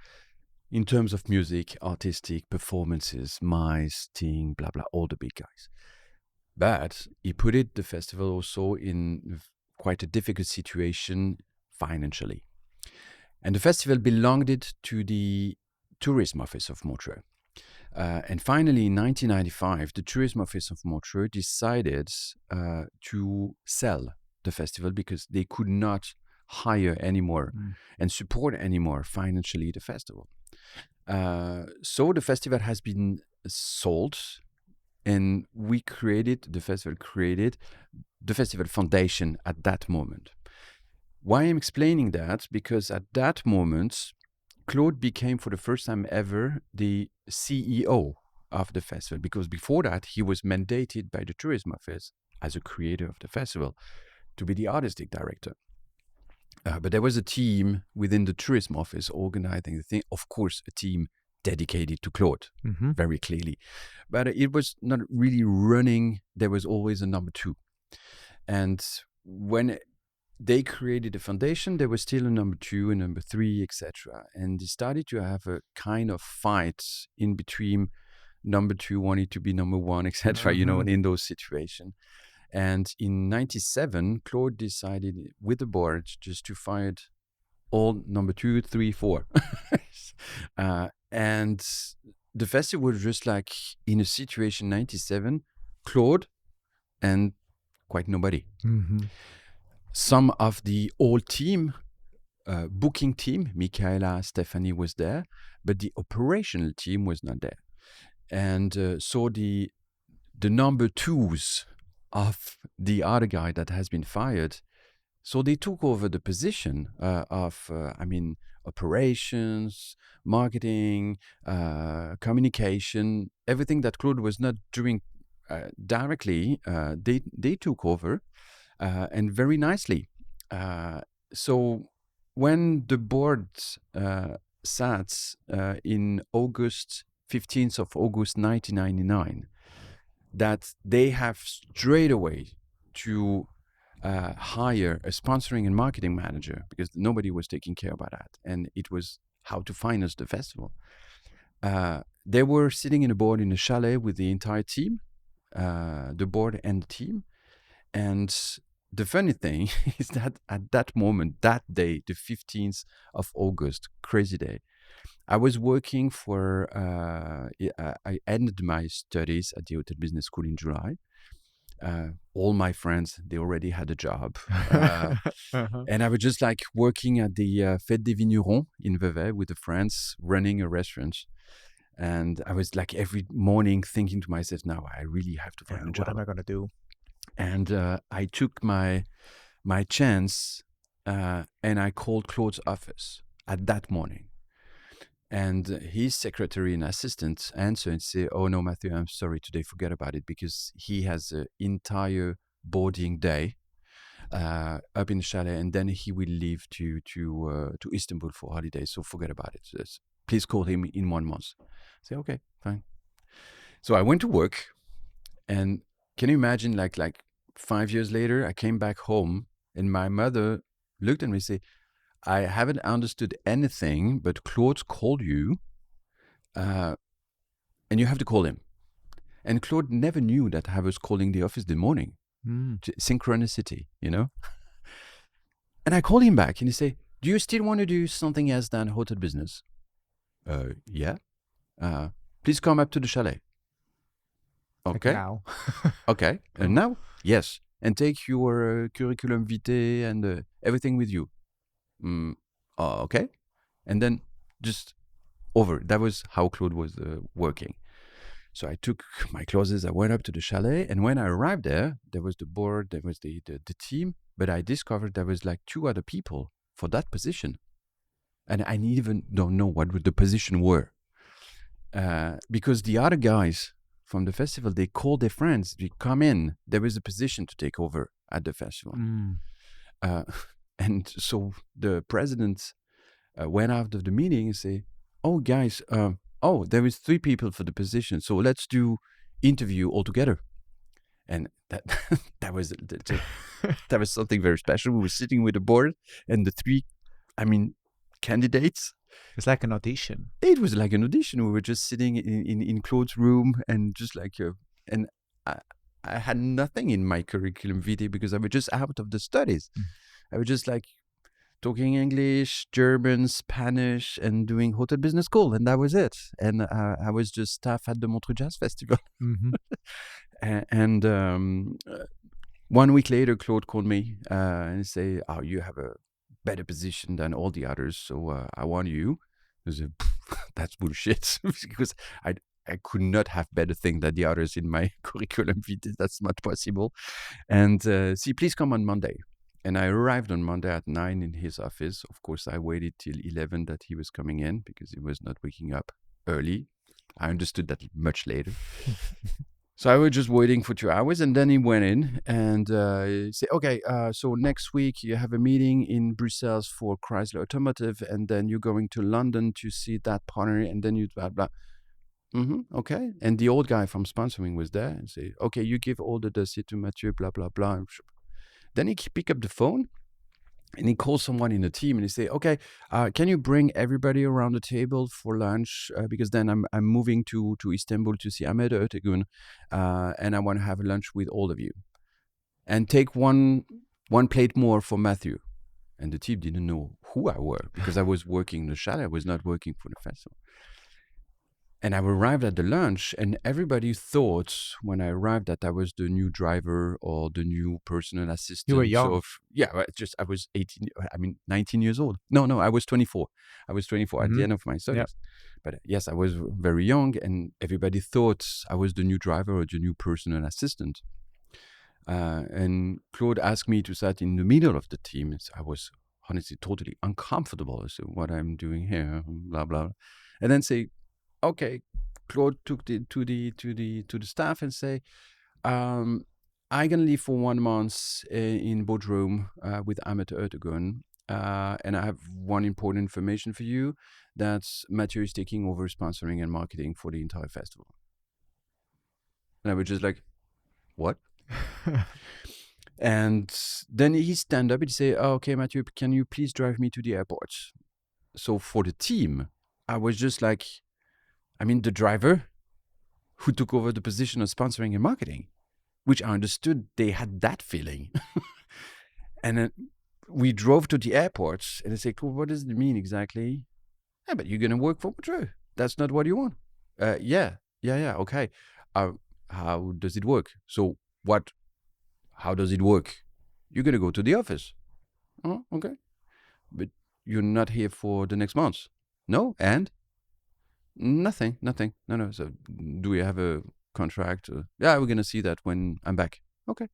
In terms of music, artistic, performances, mice, Sting, blah, blah, all the big guys. But he put the festival also in quite a difficult situation financially. And the festival belonged to the tourism office of Montreux. And finally, in 1995, the tourism office of Montreux decided to sell the festival because they could not hire anymore and support anymore financially the festival. So the festival has been sold, and the festival created the Festival Foundation at that moment. Why I'm explaining that? Because at that moment, Claude became for the first time ever the CEO of the festival, because before that he was mandated by the tourism office as a creator of the festival to be the artistic director. But there was a team within the tourism office organizing the thing. Of course, a team dedicated to Claude, very clearly. But it was not really running. There was always a number 2. And when they created the foundation, there was still a number 2, a number 3, etc. And they started to have a kind of fight in between number 2 wanting to be number 1, etc., in those situations. And in 97, Claude decided with the board just to fire all number 2, 3, 4. And the festival was just like in a situation 97, Claude and quite nobody. Some of the old team, booking team, Michaela, Stephanie was there, but the operational team was not there. And so the number 2s of the other guy that has been fired, so they took over the position of operations, marketing, communication, everything that Claude was not doing directly, they took over, and very nicely. So when the board sat in 15th of August 1999, that they have straight away to hire a sponsoring and marketing manager, because nobody was taking care about that, and it was how to finance the festival. They were sitting in a board in a chalet with the entire team, the board and the team. And the funny thing is that at that moment, that day, the 15th of August, crazy day, I was working for, I ended my studies at the Hotel Business School in July. All my friends, they already had a job. And I was just like working at the Fête des Vignerons in Vevey with the friends, running a restaurant. And I was like every morning thinking to myself, now I really have to find a job. What am I going to do? And I took my chance, and I called Claude's office at that morning. And his secretary and assistant answer and say, "Oh no, Mathieu, I'm sorry, today forget about it, because he has an entire boarding day up in chalet, and then he will leave to Istanbul for holidays. So forget about it. Just, please call him in 1 month." I say, "Okay, fine." So I went to work, and can you imagine, like 5 years later, I came back home, and my mother looked at me and said, "I haven't understood anything, but Claude called you, and you have to call him." And Claude never knew that I was calling the office the morning. Synchronicity, you know? And I called him back, and he said, "Do you still want to do something else than hotel business?" Yeah. "Please come up to the chalet." Okay. Like now. Okay. And now? Yes. And take your curriculum vitae and everything with you. Okay. And then just over. That was how Claude was working. So I took my clothes, I went up to the chalet, and when I arrived there was the board, there was the team, but I discovered there was like 2 other people for that position. And I even don't know what the position were. Because the other guys from the festival, they called their friends, they come in, there was a position to take over at the festival. And so the president went out of the meeting and say, "Oh guys, there is 3 people for the position, so let's do interview all together." And that was that was something very special. We were sitting with the board and the 3, candidates. It's like an audition. It was like an audition. We were just sitting in Claude's room, and just like, and I had nothing in my curriculum vitae because I was just out of the studies. I was just like talking English, German, Spanish, and doing hotel business school, and that was it. And I was just staff at the Montreux Jazz Festival. And 1 week later, Claude called me and say, "Oh, you have a better position than all the others, so I want you." I said, "That's bullshit," because I could not have better thing than the others in my curriculum vitae. That's not possible. And see, please come on Monday. And I arrived on Monday at 9 in his office. Of course, I waited till 11 that he was coming in, because he was not waking up early. I understood that much later. So I was just waiting for 2 hours, and then he went in and said, "Okay, so next week you have a meeting in Brussels for Chrysler Automotive, and then you're going to London to see that partner, and then you blah, blah." Okay. And the old guy from sponsoring was there and say, "Okay, you give all the dossier to Mathieu, blah, blah, blah." Then he pick up the phone, and he calls someone in the team, and he say, "Okay, can you bring everybody around the table for lunch? Because then I'm moving to Istanbul to see Ahmet Ertegun, and I want to have lunch with all of you. And take one plate more for Mathieu." And the team didn't know who I were, because I was working in the chalet. I was not working for the festival. And I arrived at the lunch, and everybody thought when I arrived that I was the new driver or the new personal assistant. You were young. I was 19 years old. No, I was 24. I was 24 at the end of my studies. Yep. But yes, I was very young, and everybody thought I was the new driver or the new personal assistant. And Claude asked me to sit in the middle of the team. I was honestly totally uncomfortable. I said, what I'm doing here, blah blah, and then say, okay, Claude took to the staff and say, I'm gonna leave for 1 month in Bodrum with Ahmet Erdogan, and I have one important information for you. That Mathieu is taking over sponsoring and marketing for the entire festival. And I was just like, what? And then he stand up and say, oh, okay, Mathieu, can you please drive me to the airport? So for the team, I was just like, I mean, the driver who took over the position of sponsoring and marketing, which I understood they had that feeling. And then we drove to the airport and I said, cool, what does it mean exactly? Yeah, but you're going to work for Montreux. That's not what you want. Yeah, okay. How does it work? So how does it work? You're going to go to the office. Oh, okay. But you're not here for the next month. No, and? Nothing. No. So do we have a contract? Yeah, we're going to see that when I'm back. Okay.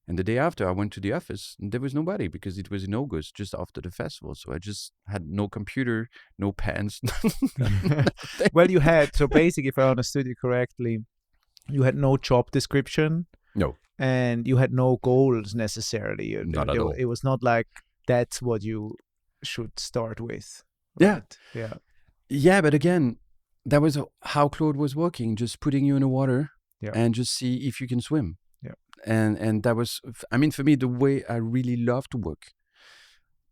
And the day after, I went to the office and there was nobody because it was in August, just after the festival. So I just had no computer, no pens. Well, you had, so basically, if I understood you correctly, you had no job description. No. And you had no goals necessarily. Not at all. It was not like that's what you should start with. Right? Yeah. Yeah, but again, that was how Claude was working, just putting you in the water and just see if you can swim. Yeah. And that was, I mean, for me, the way I really love to work.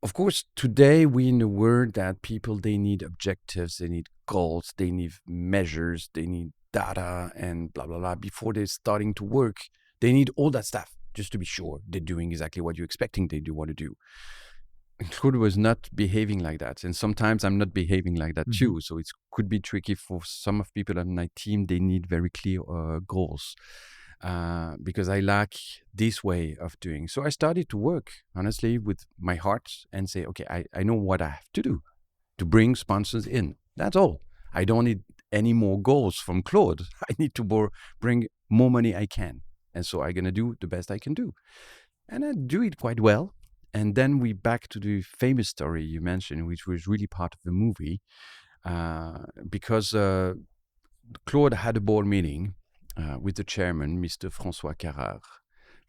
Of course, today we're in a world that people, they need objectives, they need goals, they need measures, they need data and blah, blah, blah. Before they're starting to work, they need all that stuff just to be sure they're doing exactly what you're expecting they do want to do. Claude was not behaving like that. And sometimes I'm not behaving like that too. So it could be tricky for some of people on my team. They need very clear goals because I lack this way of doing. So I started to work, honestly, with my heart and say, okay, I know what I have to do to bring sponsors in. That's all. I don't need any more goals from Claude. I need to bring more money I can. And so I'm going to do the best I can do. And I do it quite well. And then we back to the famous story you mentioned, which was really part of the movie, because Claude had a board meeting with the chairman, Mr. François Carrard.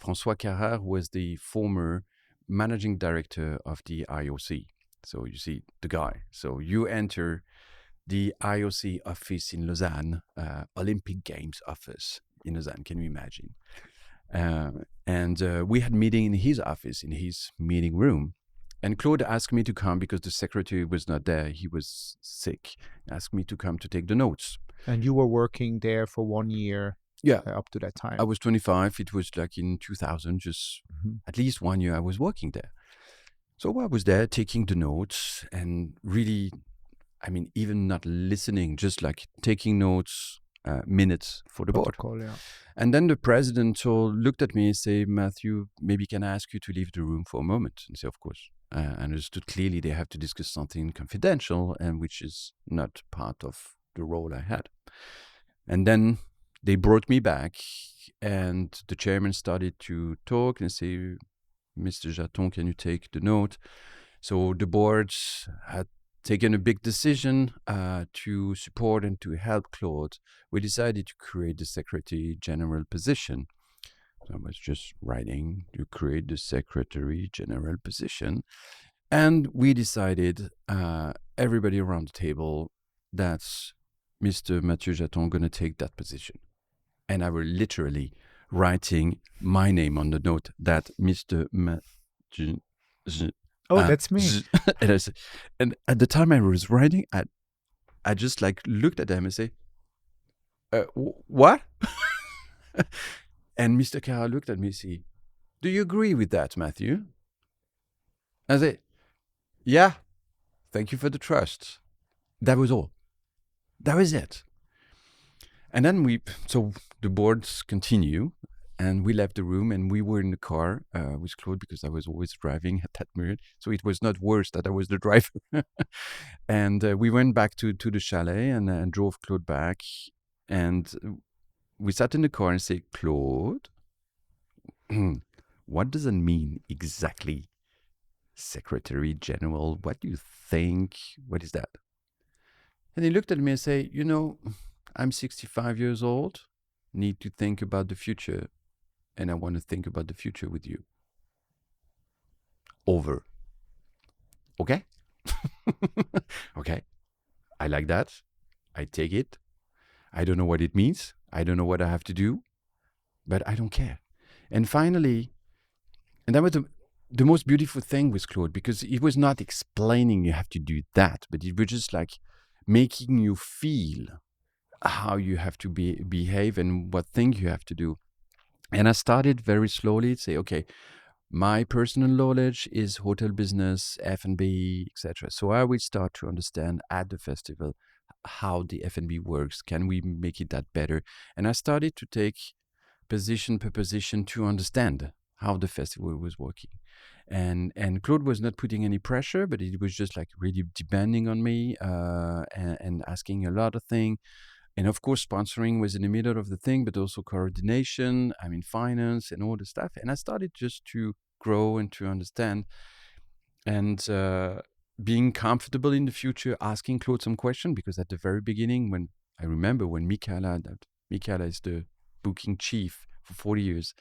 François Carrard was the former managing director of the IOC. So you see the guy. So you enter the IOC office in Lausanne, Olympic Games office in Lausanne. Can you imagine? And we had meeting in his office, in his meeting room. And Claude asked me to come because the secretary was not there. He was sick. Asked me to come to take the notes. And you were working there for 1 year up to that time? I was 25. It was like in 2000, just at least 1 year I was working there. So I was there taking the notes and really, I mean, even not listening, just like taking notes, minutes for the board. And then the president looked at me and said, Mathieu, maybe can I ask you to leave the room for a moment? And I said, of course. I understood clearly they have to discuss something confidential and which is not part of the role I had. And then they brought me back and the chairman started to talk and say, Mr. Jaton, can you take the note? So the board had taken a big decision to support and to help Claude. We decided to create the Secretary General position. So I was just writing to create the Secretary General position. And we decided, everybody around the table, that Mr. Mathieu Jaton going to take that position. And I was literally writing my name on the note that Mr. Mathieu... that's me. And at the time I was writing, I just like looked at them and say, what? And Mr. Carrard looked at me and said, do you agree with that, Mathieu? I said, yeah, thank you for the trust. That was all. That was it. And then so the boards continue. And we left the room and we were in the car with Claude because I was always driving at that period. So it was not worse that I was the driver. And we went back to the chalet and drove Claude back. And we sat in the car and said, Claude, what does it mean exactly Secretary General, what do you think? What is that? And he looked at me and said, I'm 65 years old, need to think about the future, and I want to think about the future with you. Over. Okay? Okay. I like that. I take it. I don't know what it means. I don't know what I have to do, but I don't care. And finally, and that was the most beautiful thing with Claude, because he was not explaining you have to do that, but it was just like making you feel how you have to behave and what thing you have to do. And I started very slowly to say, okay, my personal knowledge is hotel business, F&B, etc. So I will start to understand at the festival how the F&B works. Can we make it that better? And I started to take position per position to understand how the festival was working. And Claude was not putting any pressure, but it was just like really depending on me and asking a lot of things. And of course, sponsoring was in the middle of the thing, but also coordination, finance and all the stuff. And I started just to grow and to understand and being comfortable in the future, asking Claude some questions, because at the very beginning, when I remember when Michaela is the booking chief for 40 years,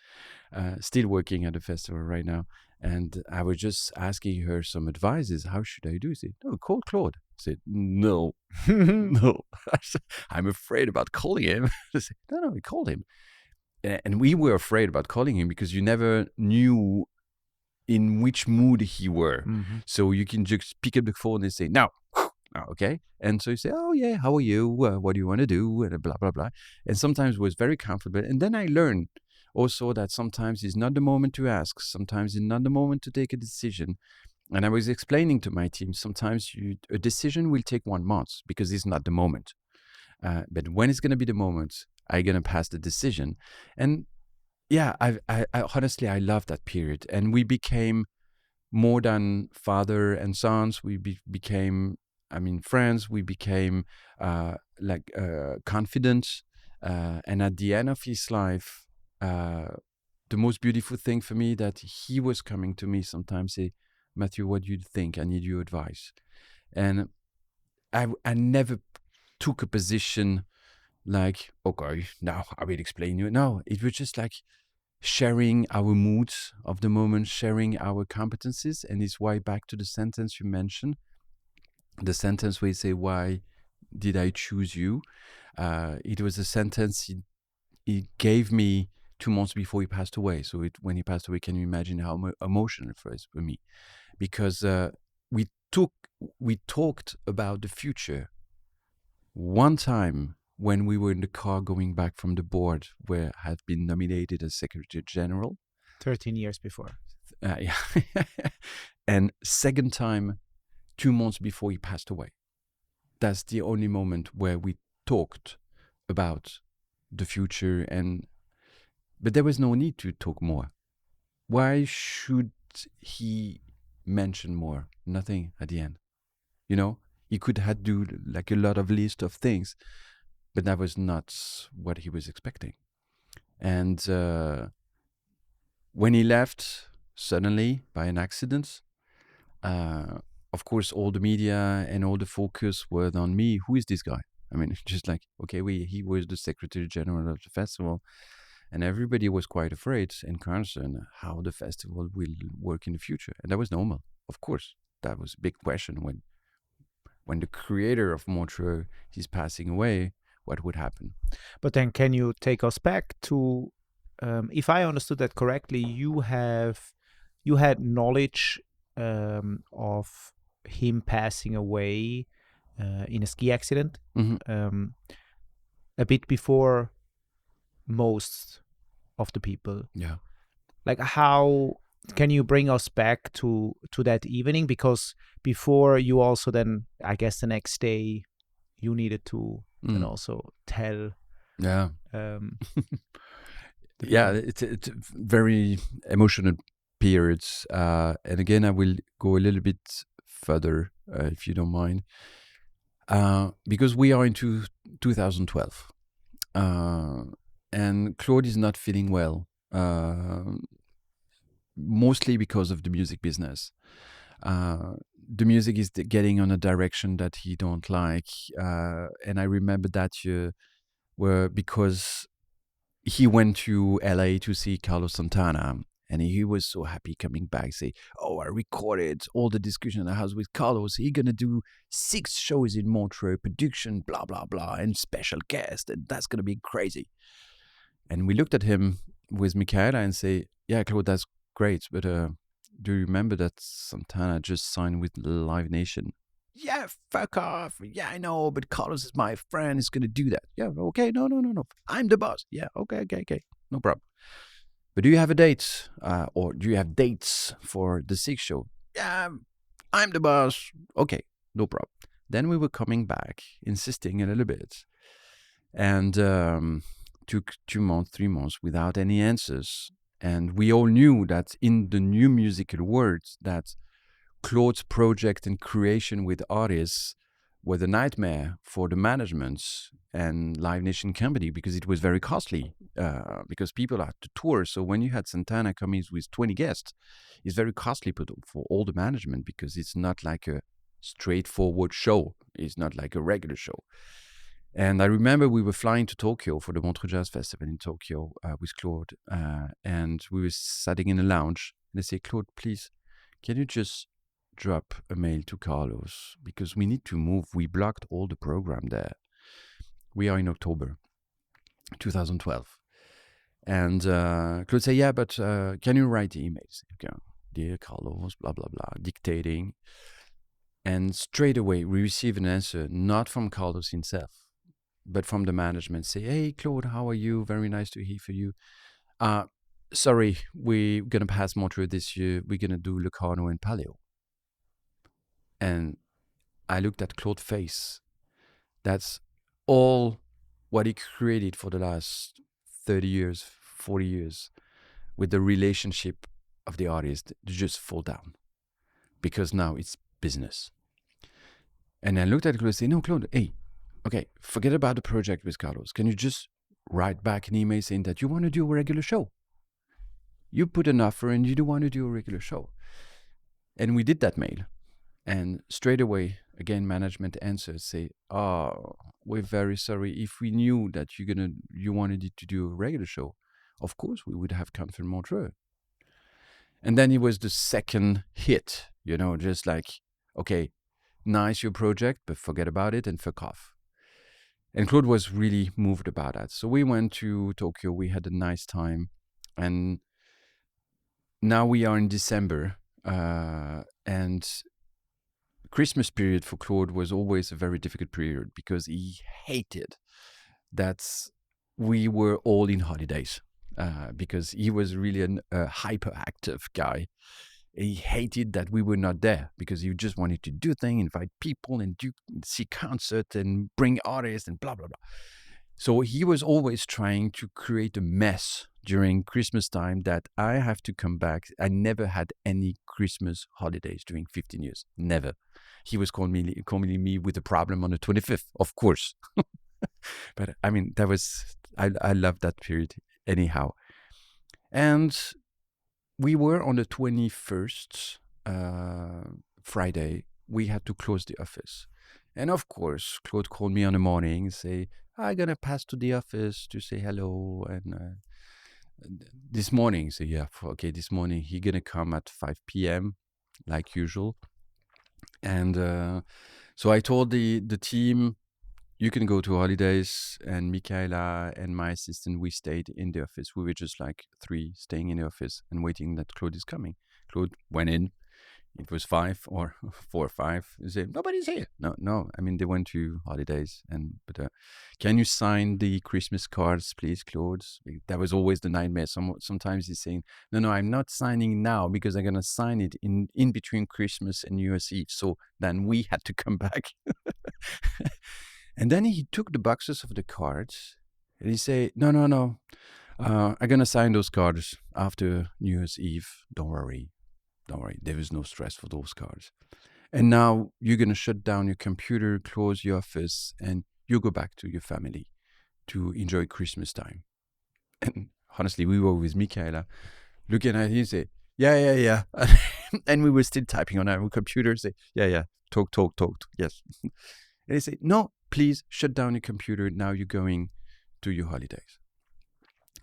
still working at the festival right now. And I was just asking her some advices. How should I do? She said, no, call Claude. I said, no, no. I'm afraid about calling him. I said, no, we called him. And we were afraid about calling him because you never knew in which mood he were. Mm-hmm. So you can just pick up the phone and say, no. Okay. And so you say, oh, yeah, how are you? What do you want to do? And blah, blah, blah. And sometimes it was very comfortable. And then I learned also that sometimes it's not the moment to ask. Sometimes it's not the moment to take a decision. And I was explaining to my team, sometimes a decision will take 1 month because it's not the moment. But when it's going to be the moment, I'm going to pass the decision. And yeah, I honestly, I love that period. And we became more than father and sons. We became, friends. We became confident. And at the end of his life, the most beautiful thing for me that he was coming to me sometimes say, Mathieu, what do you think? I need your advice. And I never took a position like, okay, now I will explain you. No, it was just like sharing our moods of the moment, sharing our competencies. And it's why, back to the sentence you mentioned, the sentence where you say, why did I choose you? It was a sentence he gave me 2 months before he passed away. So when he passed away, can you imagine how emotional it was for me? Because we talked about the future one time when we were in the car going back from the board where I had been nominated as Secretary General. 13 years before. Yeah. And second time, 2 months before he passed away. That's the only moment where we talked about the future. But there was no need to talk more. Why should he mention more? Nothing at the end. He could have do like a lot of list of things, but that was not what he was expecting. And when he left suddenly by an accident, of course, all the media and all the focus were on me. Who is this guy? Just like, okay, he was the Secretary General of the festival. And everybody was quite afraid and concerned how the festival will work in the future. And that was normal. Of course, that was a big question when the creator of Montreux is passing away, what would happen? But then can you take us back to, if I understood that correctly, you had knowledge of him passing away in a ski accident a bit before most of the people. Yeah. Like, how can you bring us back to that evening? Because before, you also then, I guess the next day, you needed to and also tell. Yeah. Yeah, it's very emotional periods. And again, I will go a little bit further, if you don't mind. Because we are into 2012. And Claude is not feeling well, mostly because of the music business. The music is getting on a direction that he don't like. And I remember that year because he went to LA to see Carlos Santana, and he was so happy coming back, say, oh, I recorded all the discussion I had with Carlos. He's going to do 6 shows in Montreux, production, blah, blah, blah, and special guest, and that's going to be crazy. And we looked at him with Michaela and say, yeah, Claude, that's great, but do you remember that Santana just signed with Live Nation? Yeah, fuck off. Yeah, I know, but Carlos is my friend. He's going to do that. Yeah, okay. No. I'm the boss. Yeah, okay. No problem. But do you have a date? Or do you have dates for the 6th show? Yeah, I'm the boss. Okay, no problem. Then we were coming back, insisting a little bit. And took 2 months, 3 months without any answers. And we all knew that in the new musical world that Claude's project and creation with artists were the nightmare for the management and Live Nation company, because it was very costly, because people had to tour. So when you had Santana coming with 20 guests, it's very costly for all the management, because it's not like a straightforward show. It's not like a regular show. And I remember we were flying to Tokyo for the Montreux Jazz Festival in Tokyo with Claude, and we were sitting in a lounge, and they say, Claude, please, can you just drop a mail to Carlos, because we need to move. We blocked all the program there. We are in October 2012. And Claude said, yeah, but can you write the emails? Okay. Dear Carlos, blah, blah, blah, dictating. And straight away, we receive an answer, not from Carlos himself, but from the management. Say, hey, Claude, how are you? Very nice to hear from you. Sorry, we're going to pass Montreux this year. We're going to do Locarno and Palio. And I looked at Claude's face. That's all what he created for the last 30 years, 40 years, with the relationship of the artist, just fall down. Because now it's business. And I looked at Claude and said, no, Claude, hey, okay, forget about the project with Carlos. Can you just write back an email saying that you want to do a regular show? You put an offer and you do want to do a regular show. And we did that mail. And straight away, again, management answers say, oh, we're very sorry. If we knew that you wanted to do a regular show, of course we would have confirmed Montreux. And then it was the second hit, just like, okay, nice your project, but forget about it and fuck off. And Claude was really moved about that. So we went to Tokyo. We had a nice time. And now we are in December. And Christmas period for Claude was always a very difficult period, because he hated that we were all in holidays, because he was really a hyperactive guy. He hated that we were not there, because he just wanted to do things, invite people and see concerts and bring artists and blah, blah, blah. So he was always trying to create a mess during Christmas time that I have to come back. I never had any Christmas holidays during 15 years. Never. He was calling me with a problem on the 25th, of course. But I mean, I loved that period anyhow. And we were on the 21st, Friday. We had to close the office. And of course, Claude called me on the morning and say, I'm going to pass to the office to say hello. And this morning, so yeah, okay, this morning he's going to come at 5 p.m. like usual. And so I told the team, you can go to holidays. And Michaela and my assistant, we stayed in the office. We were just like 3 staying in the office and waiting that Claude is coming. Claude went in. It was 5 or 4 or 5. They said, nobody's here. No. I mean, they went to holidays. But can you sign the Christmas cards, please, Claude? That was always the nightmare. Sometimes he's saying, no, I'm not signing now, because I'm going to sign it in between Christmas and New Year's Eve. So then we had to come back. And then he took the boxes of the cards and he said, no. I'm going to sign those cards after New Year's Eve. Don't worry. There is no stress for those cards. And now you're going to shut down your computer, close your office, and you go back to your family to enjoy Christmas time. And honestly, we were with Michaela looking at him and say, Yeah. And we were still typing on our computer, say, yeah, talk, yes. And they say, no, please shut down your computer. Now you're going to your holidays.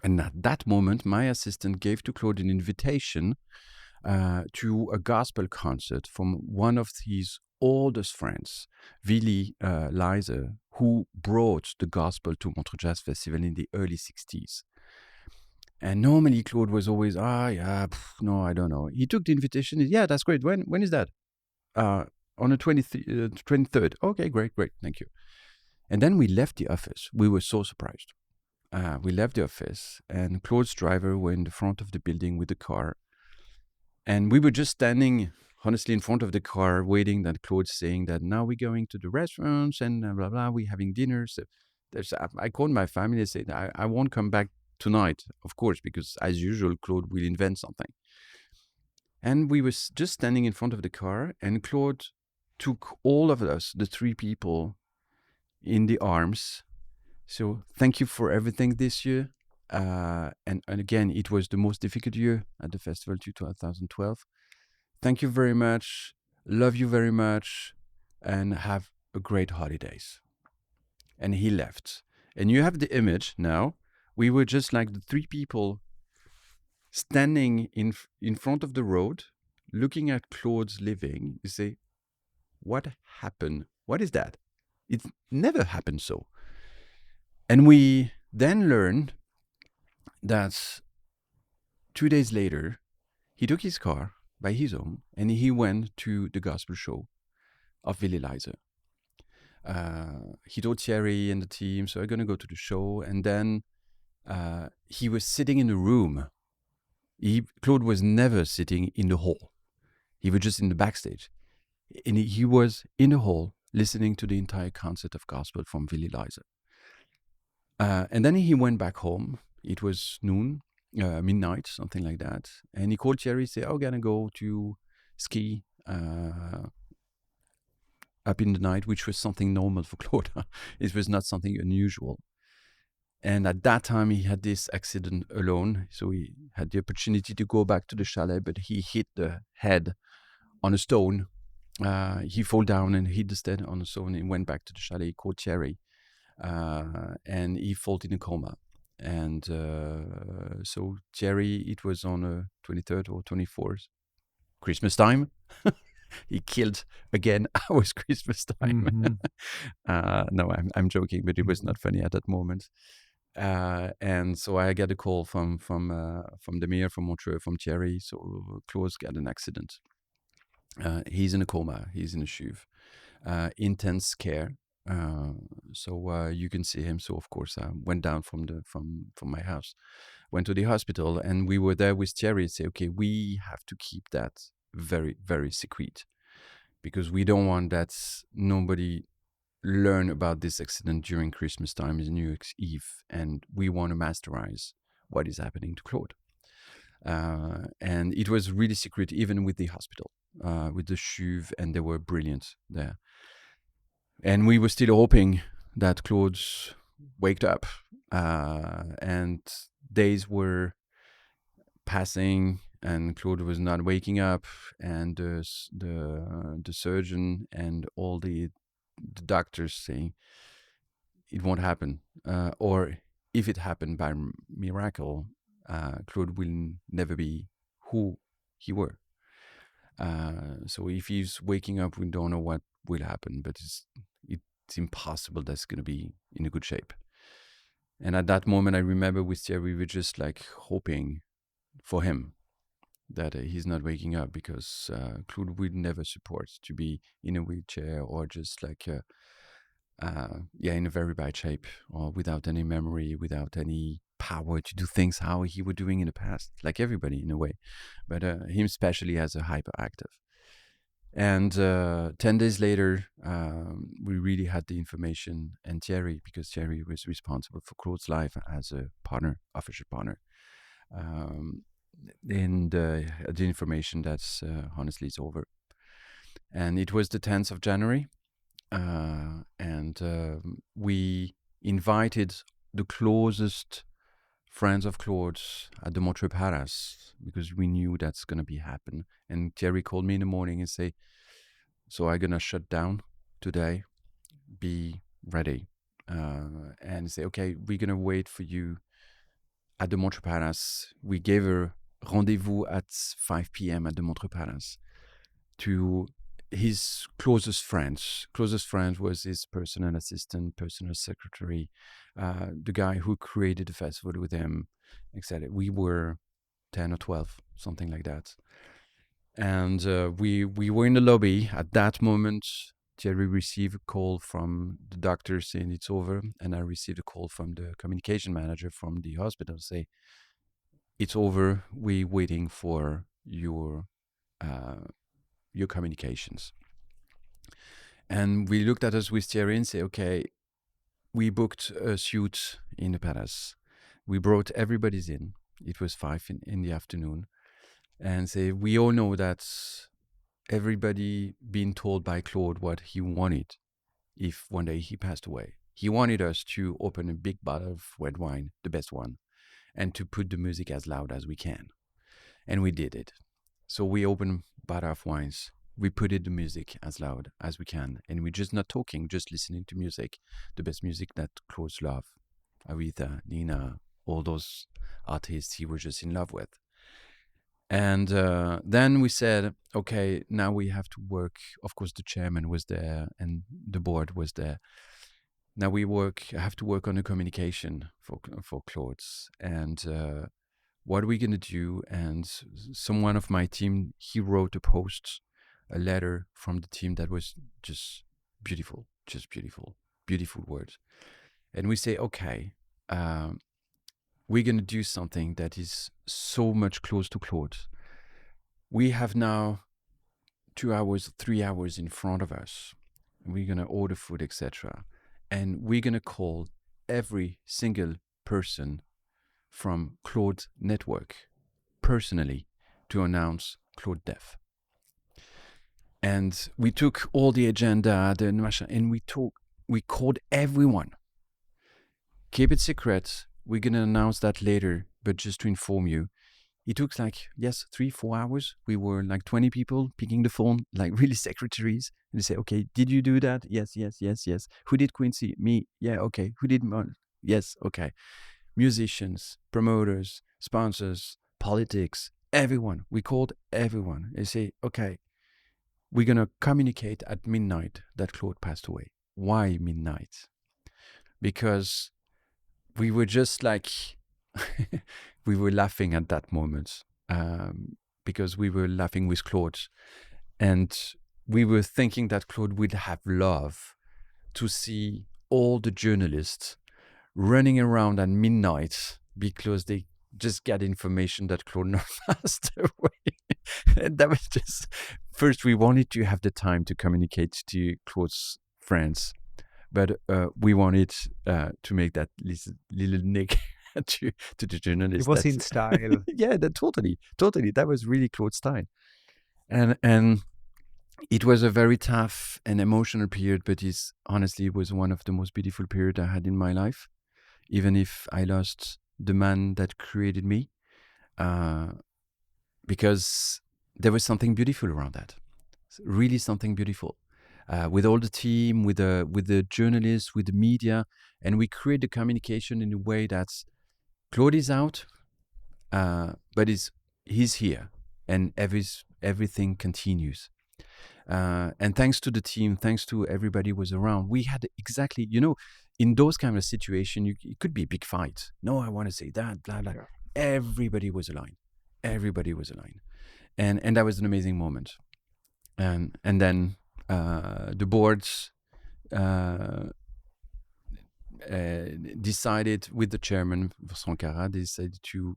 And at that moment, my assistant gave to Claude an invitation to a gospel concert from one of his oldest friends, Willy Leiser, who brought the gospel to Montreux Jazz Festival in the early 60s. And normally Claude was always, no, I don't know. He took the invitation. Yeah, that's great. When is that? On the 23rd. Okay, great. Thank you. And then we left the office. We were so surprised. We left the office, and Claude's driver were in the front of the building with the car. And we were just standing, honestly, in front of the car, waiting that Claude's saying that now we're going to the restaurants and blah, blah, we're having dinner. So I called my family and said, I won't come back tonight, of course, because as usual, Claude will invent something. And we were just standing in front of the car, and Claude took all of us, the three people, in the arms. So thank you for everything this year. And again, it was the most difficult year at the festival, 2012. Thank you very much. Love you very much. And have a great holidays. And he left. And you have the image now. We were just like the three people standing in front of the road, looking at Claude's living. You say, what happened? What is that? It never happened so. And we then learned that 2 days later, he took his car by his own and he went to the gospel show of Willy Leiser. He told Thierry and the team, so I'm going to go to the show. And then he was sitting in a room. Claude was never sitting in the hall. He was just in the backstage. And he was in the hall listening to the entire concert of gospel from Willy Leiser. And then he went back home. It was noon, midnight, something like that. And he called Thierry, said, I'm going to go to ski up in the night, which was something normal for Claude. It was not something unusual. And at that time, he had this accident alone. So he had the opportunity to go back to the chalet, but he hit the head on a stone. He fell down and hit the head on a stone and went back to the chalet. He called Thierry. And he fell in a coma. And so Thierry, it was on the 23rd or 24th, Christmas time. He killed again our Christmas time. No, I'm joking, but it was not funny at that moment. And so I got a call from the mayor from Montreux, from Thierry. So Claude got an accident. He's in a coma. He's in a SUV. Intense care. So you can see him. So of course I went down from my house, went to the hospital, and we were there with Thierry and say, okay, we have to keep that very, very secret, because we don't want that nobody learn about this accident during Christmas time, is New Year's Eve, and we want to masterize what is happening to Claude. And it was really secret, even with the hospital, with the SUV, and they were brilliant there. And we were still hoping that Claude waked up, and days were passing, and Claude was not waking up, and the surgeon and all the doctors saying it won't happen, or if it happened by miracle, Claude will never be who he were. So if he's waking up, we don't know what will happen, but it's impossible that's going to be in a good shape. And at that moment, I remember with Thierry, we were just like hoping for him that he's not waking up, because Claude would never support to be in a wheelchair or just like in a very bad shape, or without any memory, without any power to do things how he was doing in the past, like everybody in a way, but him especially as a hyperactive. And 10 days later, we really had the information, and Thierry, because Thierry was responsible for Claude's life as a partner, official partner, and the information that's honestly it's over. And it was the 10th of January, and we invited the closest friends of Claude's at the Montreux Palace because we knew that's going to be happen. And Thierry called me in the morning and say, so I'm going to shut down today, be ready. And say, okay, we're going to wait for you at the Montreux Palace. We gave a rendezvous at 5 p.m. at the Montreux Palace to his closest friends. Closest friends was his personal assistant, personal secretary, the guy who created the festival with him, etc. We were 10 or 12, something like that. And we were in the lobby. At that moment, Thierry received a call from the doctor saying it's over, and I received a call from the communication manager from the hospital say, it's over, we're waiting for your communications. And we looked at us with Thierry and say, okay, we booked a suite in the palace. We brought everybody's in. It was 5 in the afternoon. And say, we all know that everybody been told by Claude what he wanted if one day he passed away. He wanted us to open a big bottle of red wine, the best one, and to put the music as loud as we can. And we did it. So we opened a bottle of wines. We put it the music as loud as we can. And we're just not talking, just listening to music, the best music that Claude loved. Aretha, Nina, all those artists he was just in love with. And then we said, okay, now we have to work. Of course, the chairman was there and the board was there. Now have to work on the communication for Claude's. And what are we going to do? And someone of my team, he wrote a letter from the team that was just beautiful, beautiful words. And we say, okay, we're going to do something that is so much close to Claude. We have now 2 hours, 3 hours in front of us. We're going to order food, etc. And we're going to call every single person from Claude's network personally to announce Claude's death. And we took all the agenda, and we called everyone. Keep it secret. We're going to announce that later, but just to inform you, it took 3-4 hours. We were 20 people picking the phone, really secretaries. And they say, okay, did you do that? Yes. Who did Quincy? Me. Yeah, okay. Who did Mon? Yes, okay. Musicians, promoters, sponsors, politics, everyone. We called everyone. They say, okay, we're going to communicate at midnight that Claude passed away. Why midnight? Because we were just we were laughing at that moment because we were laughing with Claude. And we were thinking that Claude would have loved to see all the journalists running around at midnight because they just got information that Claude Nobs passed away. And that was just, first we wanted to have the time to communicate to Claude's friends. But we wanted to make that little nick to the journalist. It was in style. Yeah, totally. That was really Claude's style. And it was a very tough and emotional period, but honestly, it was one of the most beautiful periods I had in my life, even if I lost the man that created me, because there was something beautiful around that, really something beautiful. With all the team, with the journalists, with the media, and we create the communication in a way that Claude is out, but he's here, and everything continues. And thanks to the team, thanks to everybody who was around, we had exactly, in those kind of situations, it could be a big fight. No, I want to say that, blah, blah. Yeah. Everybody was aligned. And that was an amazing moment. And then the boards decided with the chairman, Sankara, they decided to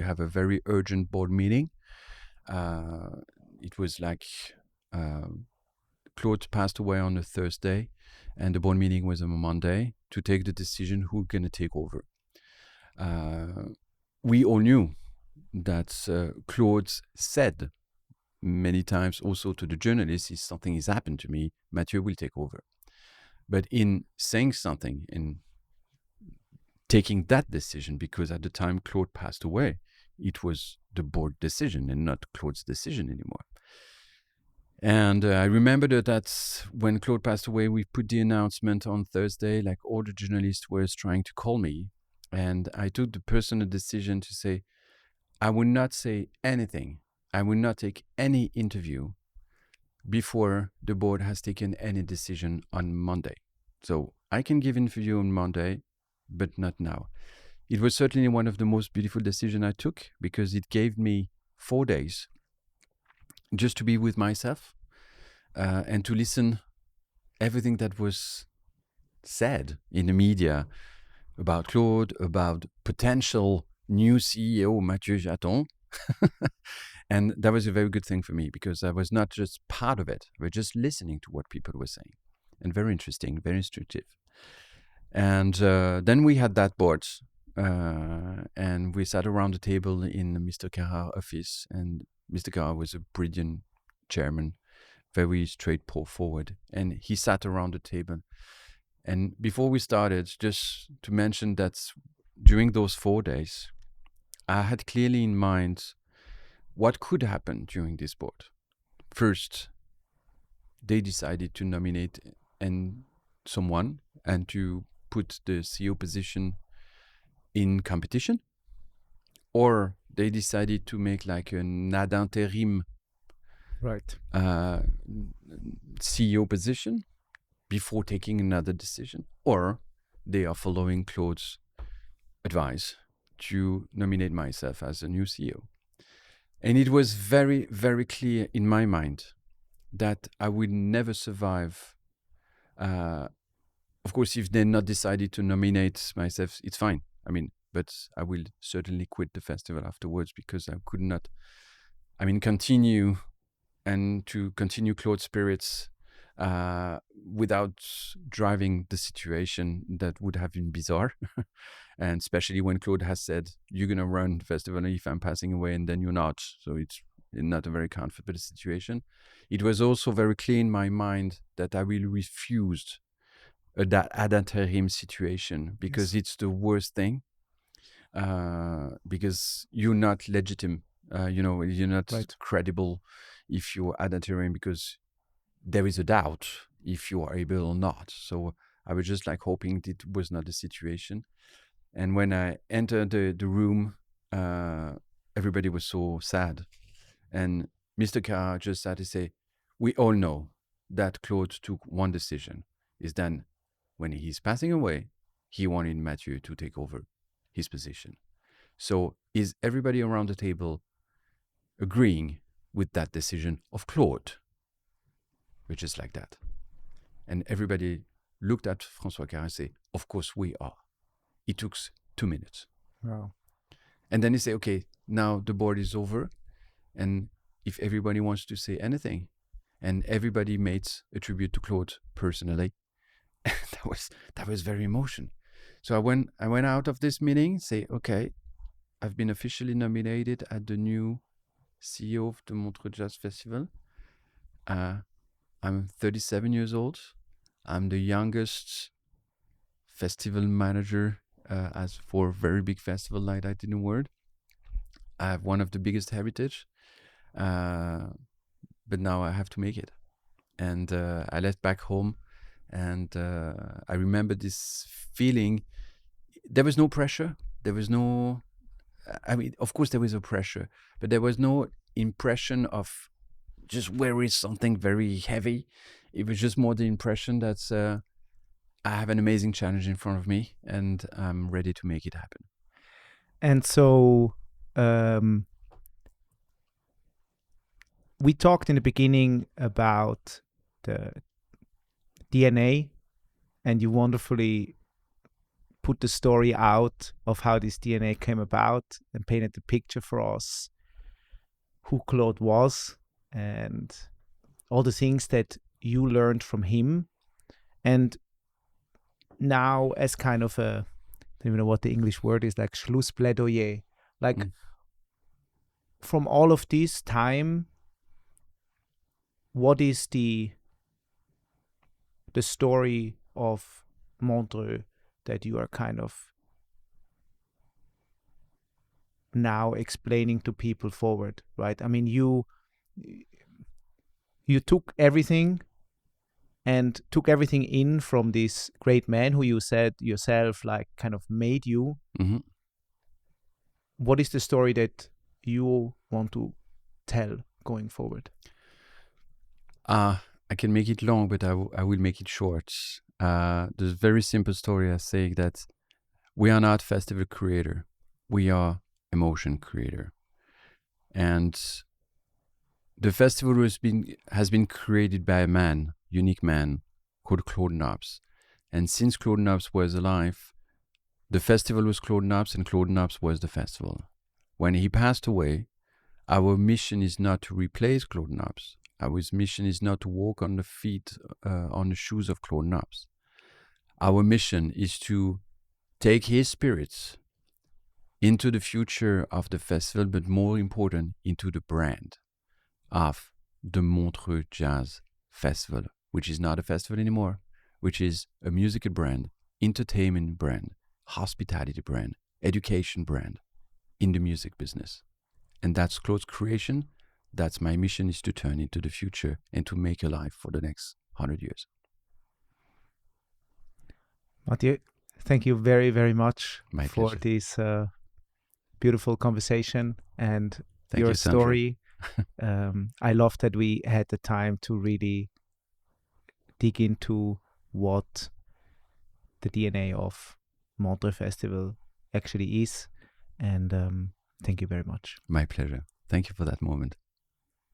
have a very urgent board meeting. It was Claude passed away on a Thursday, and the board meeting was on a Monday to take the decision who's going to take over. We all knew that Claude said many times also to the journalists, if something has happened to me, Mathieu will take over. But in saying something, in taking that decision, because at the time Claude passed away, it was the board decision and not Claude's decision anymore. And I remember that when Claude passed away, we put the announcement on Thursday, like all the journalists were trying to call me. And I took the personal decision to say, I will not say anything. I will not take any interview before the board has taken any decision on Monday. So I can give interview on Monday, but not now. It was certainly one of the most beautiful decisions I took, because it gave me 4 days just to be with myself and to listen everything that was said in the media about Claude, about potential new CEO Mathieu Jaton. And that was a very good thing for me, because I was not just part of it, but just listening to what people were saying. And very interesting, very instructive. And then we had that board, and we sat around the table in Mr. Carrar's office. And Mr. Carrar was a brilliant chairman, very straightforward. And he sat around the table. And before we started, just to mention that during those 4 days, I had clearly in mind what could happen during this board. First, they decided to nominate someone and to put the CEO position in competition, or they decided to make like an ad interim CEO position before taking another decision, or they are following Claude's advice to nominate myself as a new CEO. And it was very, very clear in my mind that I would never survive. Of course, if they not decided to nominate myself, it's fine. But I will certainly quit the festival afterwards, because I could not, continue Claude's spirits without driving the situation. That would have been bizarre. And especially when Claude has said, you're going to run the festival if I'm passing away, and then you're not. So it's not a very comfortable situation. It was also very clear in my mind that I will refuse that ad interim situation, because it's the worst thing, because you're not legitimate. You're not credible if you're ad interim, because there is a doubt if you are able or not. So I was just like hoping it was not the situation. And when I entered the room, everybody was so sad. And Mr. Carrar just had to say, we all know that Claude took one decision, is then when he's passing away, he wanted Mathieu to take over his position. So is everybody around the table agreeing with that decision of Claude? Which is like that. And everybody looked at François Carré and said, of course we are. It took 2 minutes. Wow. And then he said, okay, now the board is over. And if everybody wants to say anything, and everybody made a tribute to Claude personally, that was very emotional. So I went out of this meeting, say, okay, I've been officially nominated as the new CEO of the Montreux Jazz Festival. I'm 37 years old. I'm the youngest festival manager as for a very big festival like that in the world. I have one of the biggest heritage, but now I have to make it. And I left back home, and I remember this feeling. There was no pressure. There was no, of course there was a pressure, but there was no impression of just where is something very heavy. It was just more the impression that I have an amazing challenge in front of me, and I'm ready to make it happen. And so we talked in the beginning about the DNA, and you wonderfully put the story out of how this DNA came about and painted the picture for us, who Claude was and all the things that you learned from him. And now as kind of a, I don't even know what the English word is, like Schlussplädoyer, like from all of this time, what is the story of Montreux that you are kind of now explaining to people forward, right? I mean, you took everything and took everything in from this great man who you said yourself like kind of made you. Mhm. What is the story that you want to tell going forward? I can make it long, but I will make it short. There's a very simple story. I say that we are not festival creator. We are emotion creator. And the festival has been created by a man, unique man, called Claude Nobs. And since Claude Nobs was alive, the festival was Claude Nobs and Claude Nobs was the festival. When he passed away, our mission is not to replace Claude Nobs. Our mission is not to walk on the feet, on the shoes of Claude Nobs. Our mission is to take his spirits into the future of the festival, but more important, into the brand of the Montreux Jazz Festival, which is not a festival anymore, which is a musical brand, entertainment brand, hospitality brand, education brand in the music business. And that's Claude's creation. That's my mission, is to turn into the future and to make a life for the next 100 years. Mathieu, thank you very, very much My for pleasure. this beautiful conversation and Thank your you, Sandro. story. I love that we had the time to really dig into what the DNA of Montreux Festival actually is. And thank you very much. My pleasure. Thank you for that moment.